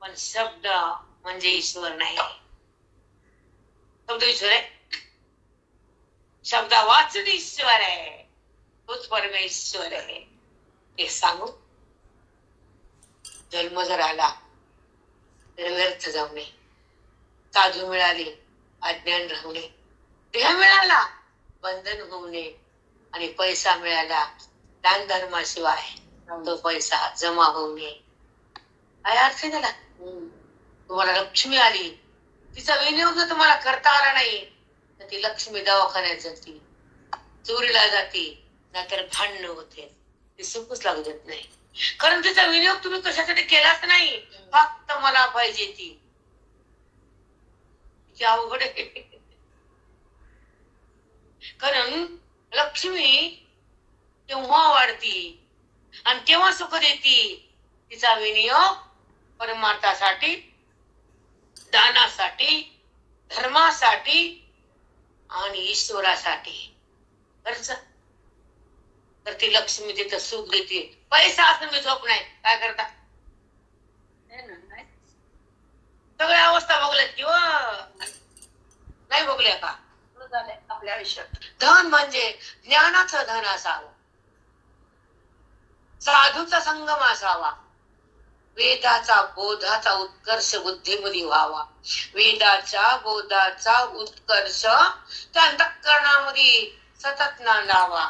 पण शब्द म्हणजे ईश्वर नाही. शब्द ईश्वर आहे. शब्द वाचून ईश्वर आहे. तोच परमेश्वर आहे. हे सांगू जन्म जर आला तर व्यर्थ जाऊ नये. साधू मिळाले अज्ञान राहू नये. देह मिळाला बंधन होऊ नये. आणि पैसा मिळाला दान धर्माशिवाय तो पैसा जमा होऊ नये. काय अर्थ आहे त्याला? तुम्हाला लक्ष्मी आली तिचा विनियोग जर तुम्हाला करता आला नाही तर ती लक्ष्मी दवाखान्यात जाते, चोरीला जाते, नाहीतर भांडण होते. ती सुखच लागू देत नाही. कारण तिचा विनियोग तुम्ही कशासाठी केलाच नाही. फक्त मला पाहिजे ती अवघड आहे. कारण लक्ष्मी केव्हा वाढती आणि केव्हा सुख देती. तिचा विनियोग परमार्थासाठी, दानासाठी, धर्मासाठी आणि ईश्वरासाठी करायचं. तर ती लक्ष्मी तिथं सुख देते. पैसा असून मी झोप नाही. काय करता? सगळ्या अवस्था भोगल्यात किंवा नाही भोगल्या का? आपल्या आयुष्यात धन म्हणजे ज्ञानाचं धन असावं, साधूचा संगम असावा, वेदाचा बोधाचा उत्कर्ष बुद्धीमध्ये व्हावा. वेदाच्या बोधाचा उत्कर्ष त्या अंतःकरणामध्ये सतत नांदावा.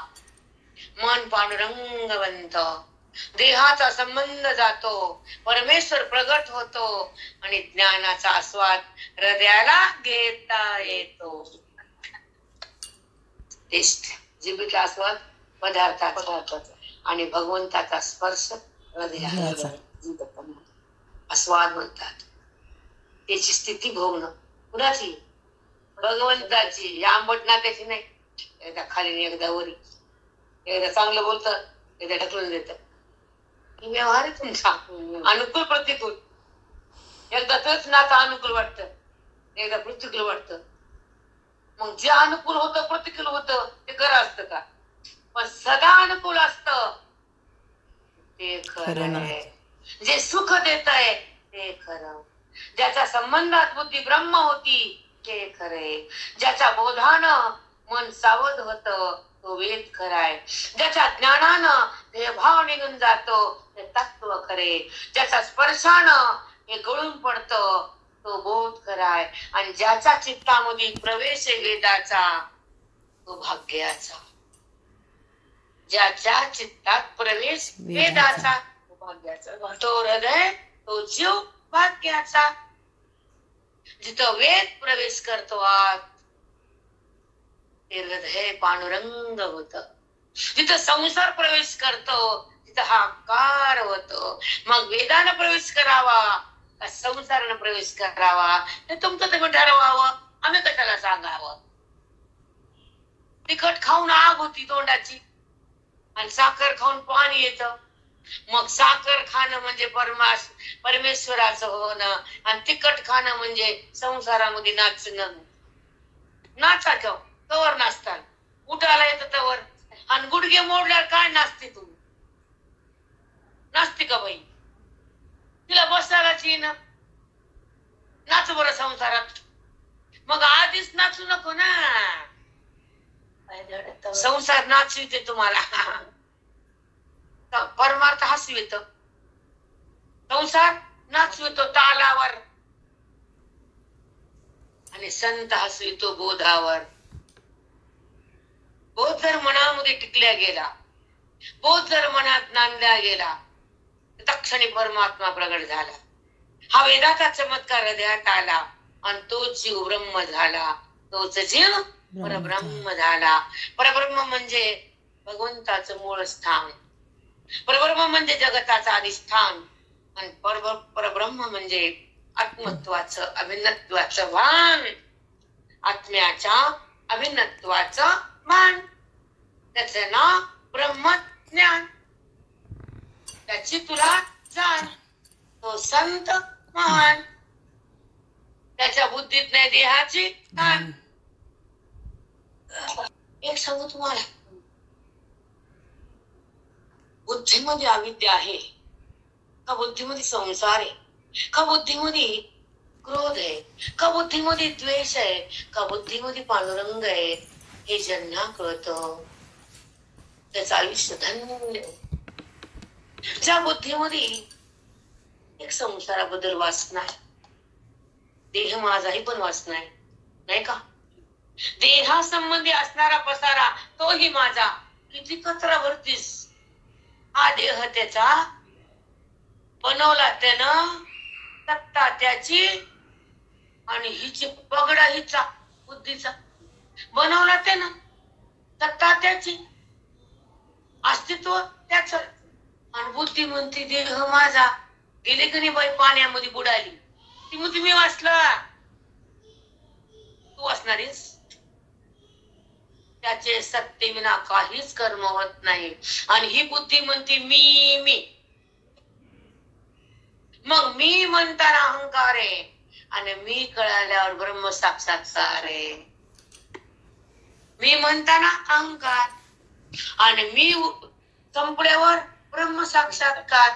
मन पांडुरंगवंत, देहाचा संबंध जातो, परमेश्वर प्रगट होतो आणि ज्ञानाचा आस्वाद हृदयाला घेता येतो. जीवित आस्वाद पदार्थाचा आणि भगवंताचा स्पर्श हृदयाचा आस्वाद म्हणतात. त्याची स्थिती भोगणं कुणाची? भगवंताची. या आंबट नात्याची नाही. एकदा खाली एकदा वरी, एकदा चांगलं बोलत एकदा ढकलून देत. व्यवहार आहे तुमचा अनुकूल प्रतिकूल. एकदा तोच नातं अनुकूल वाटतं, एकदा प्रतिकूल वाटतं. मग जे अनुकूल होतं प्रतिकूल होतं ते खरं असतं का? पण सदा अनुकूल असतं ते खरं आहे. जे सुख देत आहे ते खरं. ज्याच्या संबंधात बुद्धी ब्रह्म होती ते खरे. ज्याच्या बोधानं मन सावध होत तो वेद खराय. ज्याच्या ज्ञानानं भेदभाव निघून जातो ते तत्व खरे. ज्याच्या स्पर्शानं हे गळून पडत तो बोध खराय. आणि ज्याच्या चित्तामध्ये प्रवेश वेदाचा तो भाग्याचा. ज्याच्या चित्तात प्रवेश वेदाचा तो भाग्याचा. तो हृदय तो जीव भाग्याचा. जिथं वेद प्रवेश करतो आत ते हृदय पांडुरंग होत. जिथं संसार प्रवेश करतो तिथं हा कार होतो. मग वेदानं प्रवेश करावा का संसारानं प्रवेश करावा हे तुमचं तुम्ही ठरवावं. आम्ही कशाला सांगावं. तिखट खाऊन आग होती तोंडाची आणि साखर खाऊन पाणी येतं. मग साखर खाणं म्हणजे परमेश्वराचं होणं आणि तिखट खाणं म्हणजे संसारामध्ये नाचणं. नाचा ठेव तवर नाचतात. उठायला येतं तवर. आणि गुडघे मोडल्यावर काय नाचते तू? नाचते का बाई? तिला बसायलाच येईना. नाच बरं संसारात. मग आधीच नाचू नको ना. संसार नाचू येते तुम्हाला. परमार्थ हसू येत. संसार नाचू येतो तालावर. आणि संत हसवितो बोधावर. बोध जर मनामध्ये टिकल्या गेला, बोध जर मनात नांदल्या गेला, तक्षणी परमात्मा प्रगट झाला. हा वेदाचा चमत्कार हृदयात आला आणि तोच जीव ब्रह्म झाला. तोच जीव परब्रह्म झाला. परब्रह्म म्हणजे भगवंताचं मूळ स्थान, परब्रह्म म्हणजे जगताचं अधिष्ठान, आणि परब्रह्म म्हणजे आत्मत्वाचं अभिन्नत्वाचं भान, आत्म्याच्या अभिन्नत्वाचं भान. त्याचं नाव ब्रह्मज्ञान. त्याची तुला जाण. तो संत महान, त्याच्या बुद्धीत नाही देहाची ताण. एक सांगू तुम्हाला, बुद्धीमध्ये अविद्या आहे का? बुद्धीमध्ये संसार आहे का? बुद्धीमध्ये क्रोध आहे का? बुद्धीमध्ये द्वेष आहे का? बुद्धीमध्ये पांडुरंग आहे? हे ज्यांना कळतं त्याचं आयुष्य धन्य. ज्या बुद्धीमध्ये एक संसाराबद्दल वासना आहे, देह माझाही पण वासना आहे, नाही का? देहासंबंधी असणारा पसारा तोही माझा, किती कचरा भरतीस. हा देह त्याचा बनवला त्यानं, तक्ता त्याची, आणि हिची पगडा हिचा बुद्धीचा. बनवला त्यानं, तक्ता त्याची, अस्तित्व त्याच, आणि बुद्धी म्हणते देह माझा. गेले की नाही बाई पाण्यामध्ये बुडाली, ती म्हणते मी वाचला. तू वाचणारीस? त्याचे सत्य विना काहीच कर्म होत नाही. आणि ही बुद्धी म्हणते मी मी. मग मी म्हणताना अहंकार आहे, आणि मी कळाल्यावर ब्रह्म साक्षात्कार आहे. मी म्हणताना अहंकार, आणि मी संपल्यावर ब्रह्म साक्षात्कार.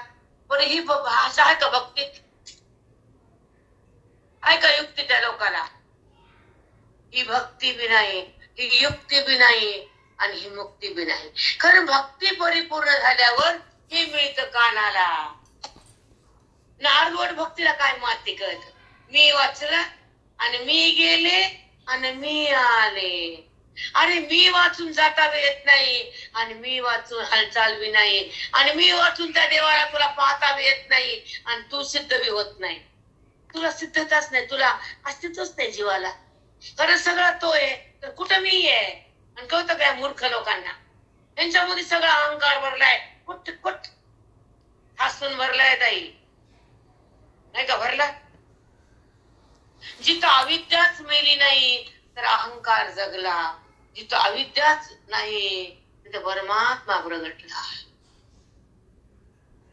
पण ही भाषा आहे का भक्तीत? आहे का युक्ती त्या लोकांना? ही भक्ती बी नाही, ही युक्ती बी नाही, आणि ही मुक्ती बी नाही. कारण भक्ती परिपूर्ण झाल्यावर हे मिळतं कानाला. नारदवट भक्तीला काय माती कळत? मी वाचलं आणि मी गेले आणि मी आले. अरे मी वाचून जाता येत नाही, आणि मी वाचून हालचाल बी नाही, आणि मी वाचून त्या देवाला तुला पाहता बी येत नाही, आणि तू सिद्ध बी होत नाही. तुला सिद्धताच नाही, तुला अस्तित्वच नाही जीवाला. खरं सगळं तो आहे तर कुठं मी आहे? आणि कळतं काय मूर्ख लोकांना? त्यांच्यामध्ये सगळा अहंकार भरलाय, कुठ कुठ हसून भरलाय ताई, नाही का भरला? जिथं अविद्याच मेली नाही तर अहंकार जगला. जिथं अविद्याच नाही तिथं परमात्मा प्रगटला.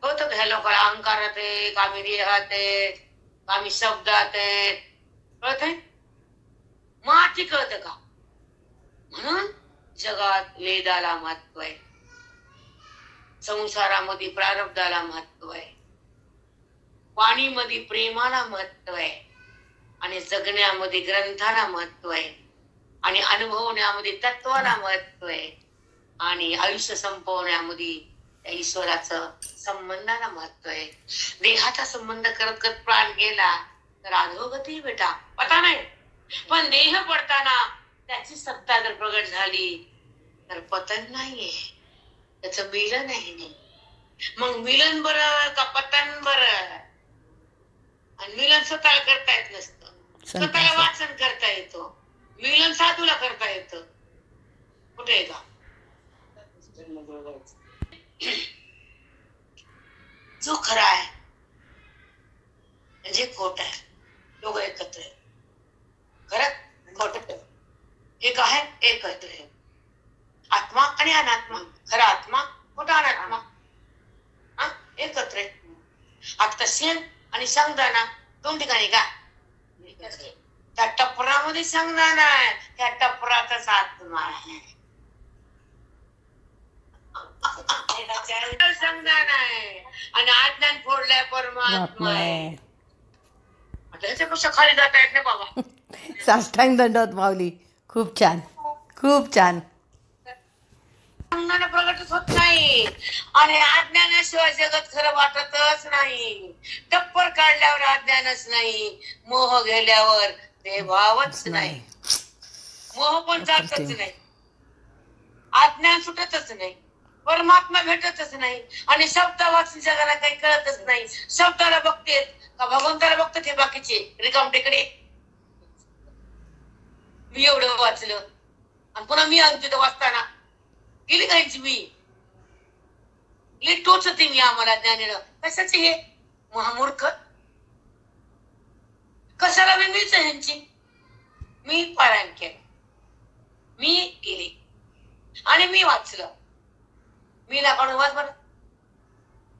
होतं का ह्या लोकांना अहंकारात आहे, कामी देहात आहे, कामी शब्दात आहे? कळत आहे? माती कळत का? म्हणून जगात वेदाला महत्व आहे, संसारामध्ये प्रारब्धाला महत्व आहे, वाणीमध्ये प्रेमाला महत्व आहे, आणि जगण्यामध्ये ग्रंथाला महत्व आहे, आणि अनुभवण्यामध्ये तत्वाला महत्व आहे, आणि आयुष्य संपवण्यामध्ये त्या ईश्वराचं संबंधाला महत्व आहे. देहाचा संबंध करत करत प्राण गेला तर अधोगती बेटा पता नाही. पण देह पडताना त्याची सत्ता जर प्रगट झाली तर पतन नाहीये, त्याचं मिलन आहे. मग मिलन बरं का पतन बरं? आणि मिलन स्वतःला करता येत नसतं, स्वतःला वाचन करता येतो. मिलन साधूला करता येतं, कुठे आहे का? जो खरा आहे म्हणजे खोट आहे, दोघं एकत्र आहे. खरं खोट एक आहे, एकत्र आहे. आत्मा आणि अनात्मा, खरा आत्मा, खोटा अनात्मा, एकत्र आहे. आता शेण आणि संगदाना दोन ठिकाणी का? त्या टपरामध्ये संगदान आहे, त्या टपरातच आत्मा आहे. संगदान आहे आणि अज्ञान फोडलाय परमात्मा आहे. त्याच्यापेक्षा खाली जाता येत नाही बाबा. साष्टांग दंडवत माऊली. खूप छान, खूप छान. संगदान प्रगटच होत नाही, आणि अज्ञानाशिवाय जगत खरं वाटतच नाही. टप्पर काढल्यावर अज्ञानच नाही, मोह गेल्यावर ते भावच नाही, मोह पण जातच नाही, अज्ञान सुटतच नाही, परमात्मा भेटतच नाही, आणि शब्द वाचून जगाला काही कळतच नाही. शब्दाला बघतेत का भगवंताला बघतात हे बाकीचे रिकामटेकडे. मी एवढं वाचलं आणि पुन्हा मी तिथं वाचताना गेली कायची मी टोचते मी आम्हाला ज्ञानेनं. कशाचे हे महामूर्ख, कशाला वेगळीच ह्यांची. मी पारायण केलं, मी केली आणि मी वाचलं. मी लाकडून वाच बरं,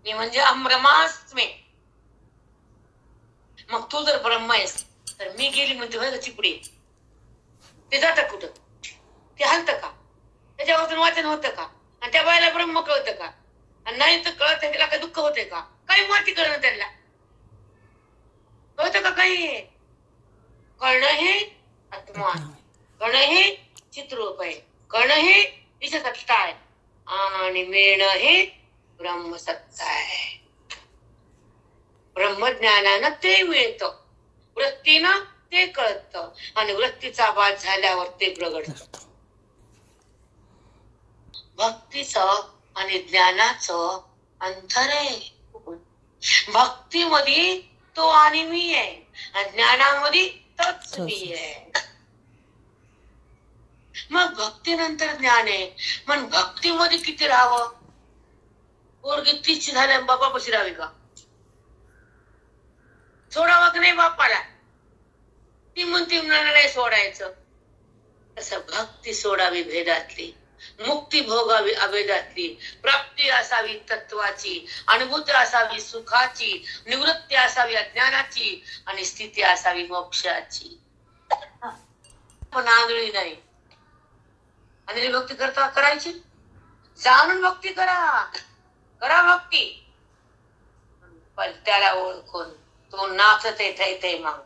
मी म्हणजे ब्रह्मास्मी. मग तू जर ब्रह्म आहेस तर मी गेली म्हणते होय चिपडी, ते जात कुठं, ते हलतं का, त्याच्यावरून वाचन होतं का, आणि त्या बायला ब्रह्म कळतं का, आणि नाही तर कळत त्याला काही दुःख होते का, काही माती कळणं त्यांना कळतं का, काही कळणं हे आत्मा, कळणं हे चित्रूप आहे, कळणं हे ईशसत्ता आहे, आणि मिळणं हे ब्रह्मसत्ता आहे. ब्रह्मज्ञानानं ते मिळतं, वृत्तीनं ते कळतं, आणि वृत्तीचा बाध झाल्यावर ते प्रगटत. भक्तीचं आणि ज्ञानाचं अंतर आहे. भक्तीमध्ये तो आणि मी आहे, आणि ज्ञानामध्ये तोच मी आहे. मग भक्तीनंतर ज्ञान आहे. मग भक्तीमध्ये किती राहावं? पोरगी 30 झाल्या बापा पशी राहावी का? सोडावं की नाही बापाला? ती म्हणती नाही सोडायचं. तसं भक्ती सोडावी भेदातली, मुक्ती भोगावी अभेदातली, प्राप्ती असावी तत्वाची, अनुभूती असावी सुखाची, निवृत्ती असावी अज्ञानाची, आणि स्थिती असावी मोक्षाची. पण आंधळी नाही. आणि भक्ती करता करायची, जाणून भक्ती करा, करा भक्ती. पण त्याला ओळखून तो नाचत येते मग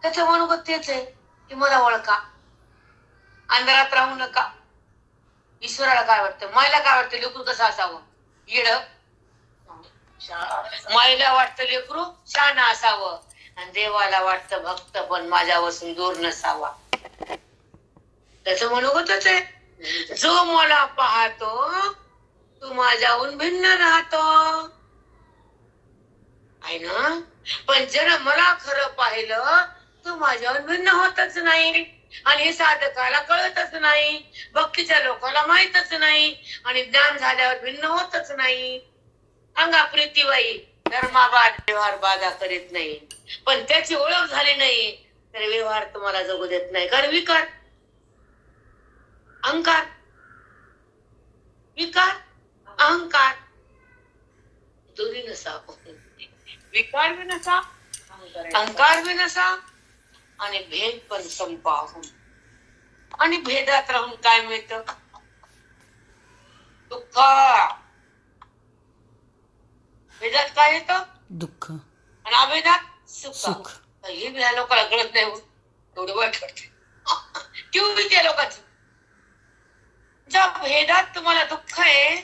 त्याचं मनोगत तेच आहे की मला ओळखा. अंधारात राहू नका. ईश्वराला काय वाटतं, मायला काय वाटतं लेकरू कसं असावं? येड. मायला वाटतं लेकरू शहाणा असावं, आणि देवाला वाटतं भक्त पण माझ्यापासून दूर नसावा. त्याचं मनोगतच आहे. जो मला पाहतो तू माझ्याहून भिन्न राहतो आहे ना. पण जर मला खरं पाहिलं तू माझ्याहून भिन्न होतच नाही, आणि हे साधकाला कळतच नाही, भक्तीच्या लोकांना माहितच नाही, आणि ज्ञान झाल्यावर भिन्न होतच नाही. अंगा प्रीतीबाई धर्माबाद व्यवहार बाधा करीत नाही, पण त्याची ओळख झाली नाही तर व्यवहार तुम्हाला जगू देत नाही. कारण विकार, अहंकार, विकार, अहंकार दोन्ही नसा, विकार भी नसा, अहंकार भी नसा, आणि भेद पण संपाहून. आणि भेदात राहून काय मिळतं? दुःख. भेदात काय येतं? दुःख. आणि अभेदात सुख. हे या लोकांना कळत नाही. एवढं वाईट वाटते किंवा त्या लोकांचं. ज्या भेदात तुम्हाला दुःख आहे,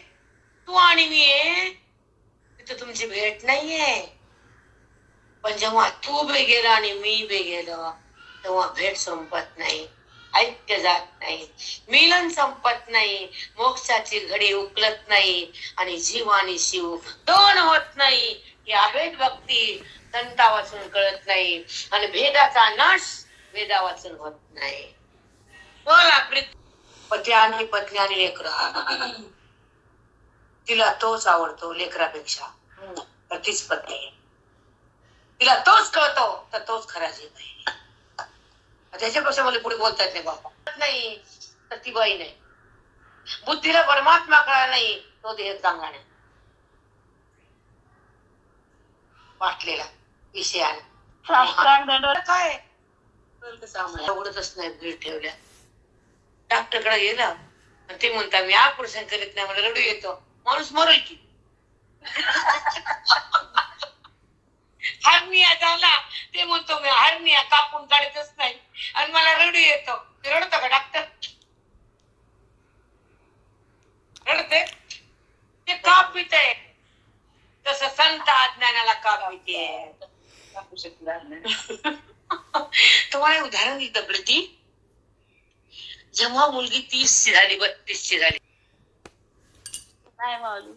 तू आणि मी आहे, तिथं तुमची भेट नाहीये. पण जेव्हा तू बे गेला आणि मी बे गेलो तेव्हा भेट संपत नाही, ऐक्य जात नाही, मिलन संपत नाही, मोक्षाची घडी उकलत नाही, आणि जीव आणि शिव दोन होत नाही. ही अभेद भक्ती संता वाचून कळत नाही, आणि भेदाचा नाश वेदा वाचून होत नाही. बोला पती आणि पत्नी आणि लेकरं, तिला तोच आवडतो लेकरापेक्षा, तर तीच पत्नी. तिला तोच कळतो तर तोच खरा जीव आहे. त्याच्यापेक्षा मला पुढे बोलता येत नाही बाबा. नाही तर ती बाई नाही. बुद्धीला परमात्मा कळला नाही तो देह चांगला नाही. वाटलेला विषयाला काय आवडतच नाही. भेट ठेवल्या डॉक्टरकडे गेला आणि ते म्हणता मी ऑपरेशन करीत नाही, मला रडू येतो. माणूस मरेल की. हरनिया झाला ते म्हणतो मी हरनिया कापून काढतच नाही, आणि मला रडू येतो. रडतो का डॉक्टर? रडते ते का पिते? तसं संत अज्ञानाला का पिते? तुम्हाला उदाहरण दिलं प्रीती. जेव्हा मुलगी 30ची झाली 32ची झाली काय माऊली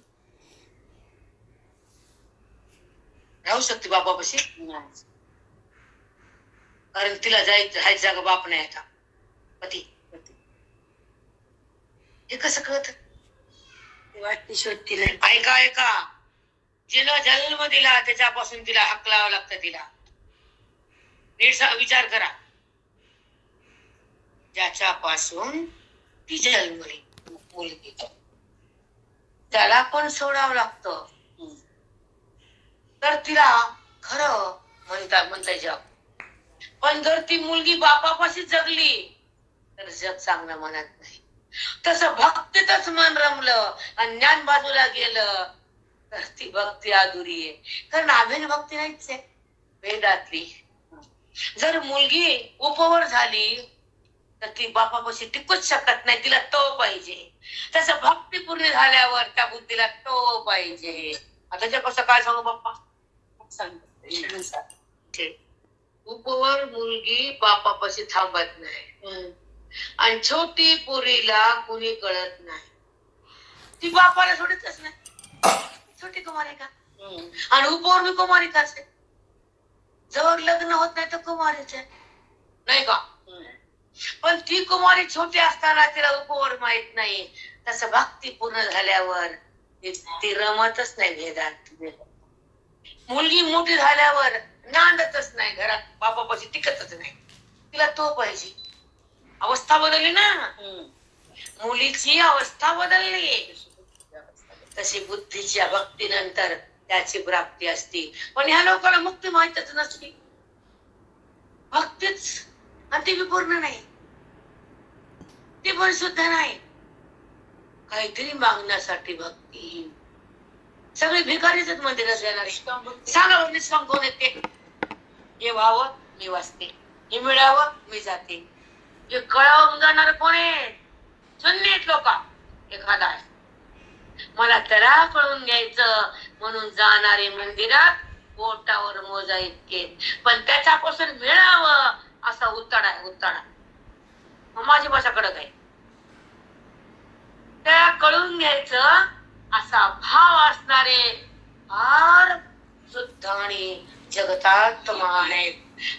राहू शकते बापापाशी. कारण तिला जायचं जागा बाप नाही आता पती. हे कसं कळत वाटते शोधती नाही. ऐका ऐका जिला जन्म दिला त्याच्यापासून तिला हक लावावं लागतं. तिला नीट विचार करा. ज्याच्यापासून ती जन्मली मुलगी त्याला पण सोडावं लागतं. तर तिला खरं म्हणता जग. पण जर ती मुलगी बापापाशी जगली तर जग चांगलं म्हणत नाही. तसं भक्तीतच मन रमलं आणि ज्ञान बाजूला गेलं तर ती भक्ती अधुरी आहे. कारण अभिन भक्ती नाहीच आहे वेदातली. जर मुलगी उपवर झाली तर ती बापापाशी टिकूच शकत नाही. तिला तो पाहिजे. तसं भक्ती पूर्ण झाल्यावर त्या बुद्धीला तो पाहिजे. आता त्याच्या कसं काय सांगू बाप्पा सांगतो. उपवर मुलगी बापापाशी थांबत नाही आणि छोटी पोरीला कुणी कळत नाही. ती बापाला सोडतच नाही. छोटी कुमारी का आणि उपवर मी कुमारी का असेल. जवळ लग्न होत नाही तर कुमारीच आहे नाही का. पण ती कुमारी छोटी असताना तिला उपवर माहित नाही. तसं भक्ती पूर्ण झाल्यावर ती रमतच नाही भेदात. मुलगी मोठी झाल्यावर नांदतच नाही घरात बापापाशी टिकतच नाही. तिला तो पाहिजे. अवस्था बदलली ना. मुलीची अवस्था बदलली. तशी बुद्धीच्या भक्तीनंतर त्याची प्राप्ती असते. पण ह्या लोकांना मुक्ती माहितच नसते. भक्तीच आणि ती पूर्ण नाही. ती पण सुद्धा नाही. काहीतरी मागण्यासाठी भक्ती. सगळे भिकारीच मंदिरात येणारे. सांगा निष्काम कोण येते. हे व्हावं मी वाचते. हे मिळावं मी जाते. हे कळावून जाणार कोण आहे. शून्य आहेत लोक. एखादा आहे मला त्याला कळून घ्यायचं म्हणून जाणारे मंदिरात पोटावर मोजा इतके. पण त्याच्यापासून मिळावं असा उताडा आहे. उताडा मग माझी भाषा कडक आहे. त्या कळून घ्यायचं असा भाव असणारे फार सुद्धा आणि जगतात महान आहेत.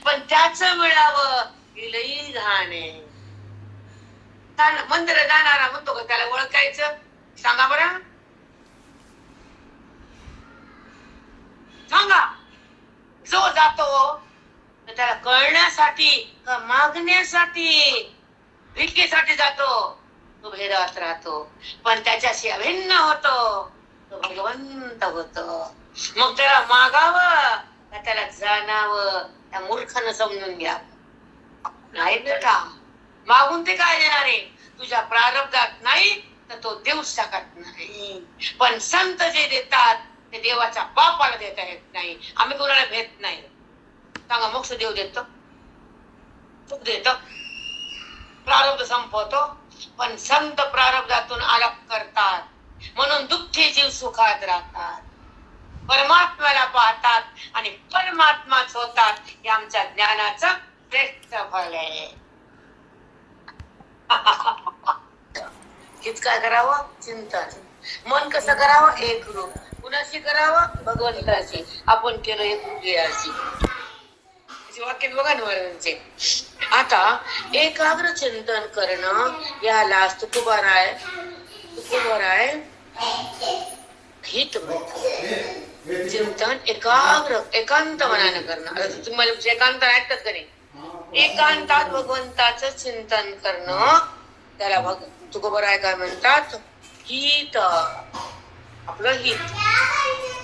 पण त्याच मिळावं ही लई घाण आहे. मंदिर जाणारा म्हणतो का त्याला ओळखायचं. सांगा बरं सांगा. जो जातो तर त्याला कळण्यासाठी का मागण्यासाठी भिकेसाठी जातो तो भेदात राहतो. पण त्याच्याशी अभिन्न होतो तो भगवंत होतो. मग त्याला मागावं का त्याला जाणावं त्या मूर्खानं समजून घ्या. नाही बेटा मागून ते काय देणार आहे. तुझ्या प्रारब्धात नाही तर तो देऊ शकत नाही. पण संत जे देतात ते देवाच्या बापाला देता येत नाही. आम्ही कोणाला भेट नाही. सांगा मोक्ष देव देतो सुख देतो प्रारब्ध संपवतो. पण संत प्रारब्धातून अलग करतात म्हणून दुःखी जीव सुखात राहतात. परमात्म्याला पाहतात आणि परमात्माच होतात. हे आमच्या ज्ञानाचं श्रेष्ठ फळ आहे. हित काय करावं चिंतन. मन कसं करावं एक रूप. कुणाशी करावं भगवंताशी. आपण केलं एक रूपी. वाक्य बघा ना महाराजांचे. आता एकाग्र चिंतन करणं याला तुकोबाराय हित म्हणतात. चिंतन एकाग्र एकांत मनानं करणं. तुम्हाला एकांत ऐकतात का नाही. एकांतात भगवंताचं चिंतन करणं त्याला तुकोबाराय काय म्हणतात हित. आपलं हित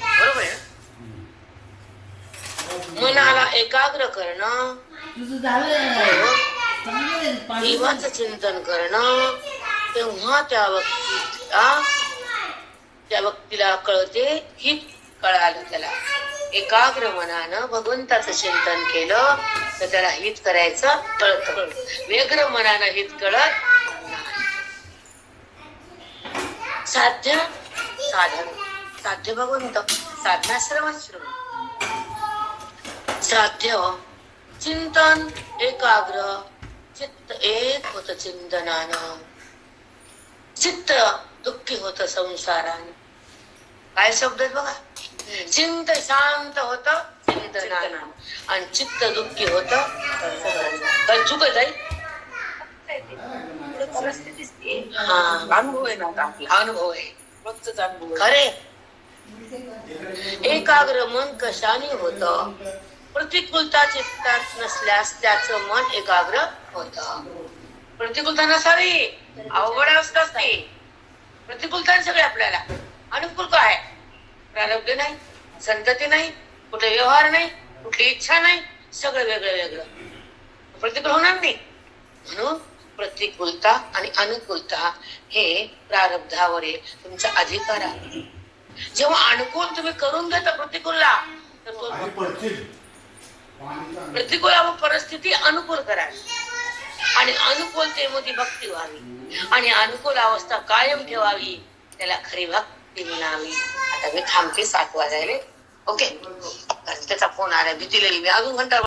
बरोबर आहे. मनाला एकाग्र करणं देवाचं चिंतन करणं तेव्हा त्या व्यक्तीला कळते हित कळालं. त्याला एकाग्र मनानं भगवंताचं चिंतन केलं तर त्याला हित करायचं कळतं. व्यग्र मनानं हित कळत साध्य साधन. साध्य भगवंत साधना सर्व साध्य चिंतन एकाग्र, चित्त एक होत चिंतनानं, चित्त दुःखी होत संसाराने. काय शब्द आहेत बघा. चिंत शांत होत चिंतनानं आणि चित्त दुःखी होत. काय चुकत आहे? अनुभव आहे ना आपला, अनुभव आहे, रोजचाच अनुभव आहे. खरे. एकाग्र मन कशाने होत? प्रतिकूलता चित्तात नसल्यास त्याचं मन एकाग्र होत. प्रतिकूलता नसावी, अवघड अवस्था असते. प्रतिकूलता सगळे आपल्याला. अनुकूल काय? प्रारब्ध नाही, संतती नाही, कुठे व्यवहार नाही, कुठली इच्छा नाही, सगळं वेगळं वेगळं. प्रतिकूल होणार नाही. म्हणून प्रतिकूलता आणि अनुकूलता हे प्रारब्धावर आहे, तुमचा अधिकार आहे. जेव्हा अनुकूल तुम्ही करून घेता प्रतिकूलला, तर तो प्रतिकूल परिस्थिती अनुकूल करावी आणि अनुकूलतेमध्ये भक्ती व्हावी आणि अनुकूल अवस्था कायम ठेवावी, त्याला खरी भक्ती म्हणावी. आता मी थांबते, 7 वाजायले. ओके, त्याचा फोन आला, भीती लागली. मी अजून घंटा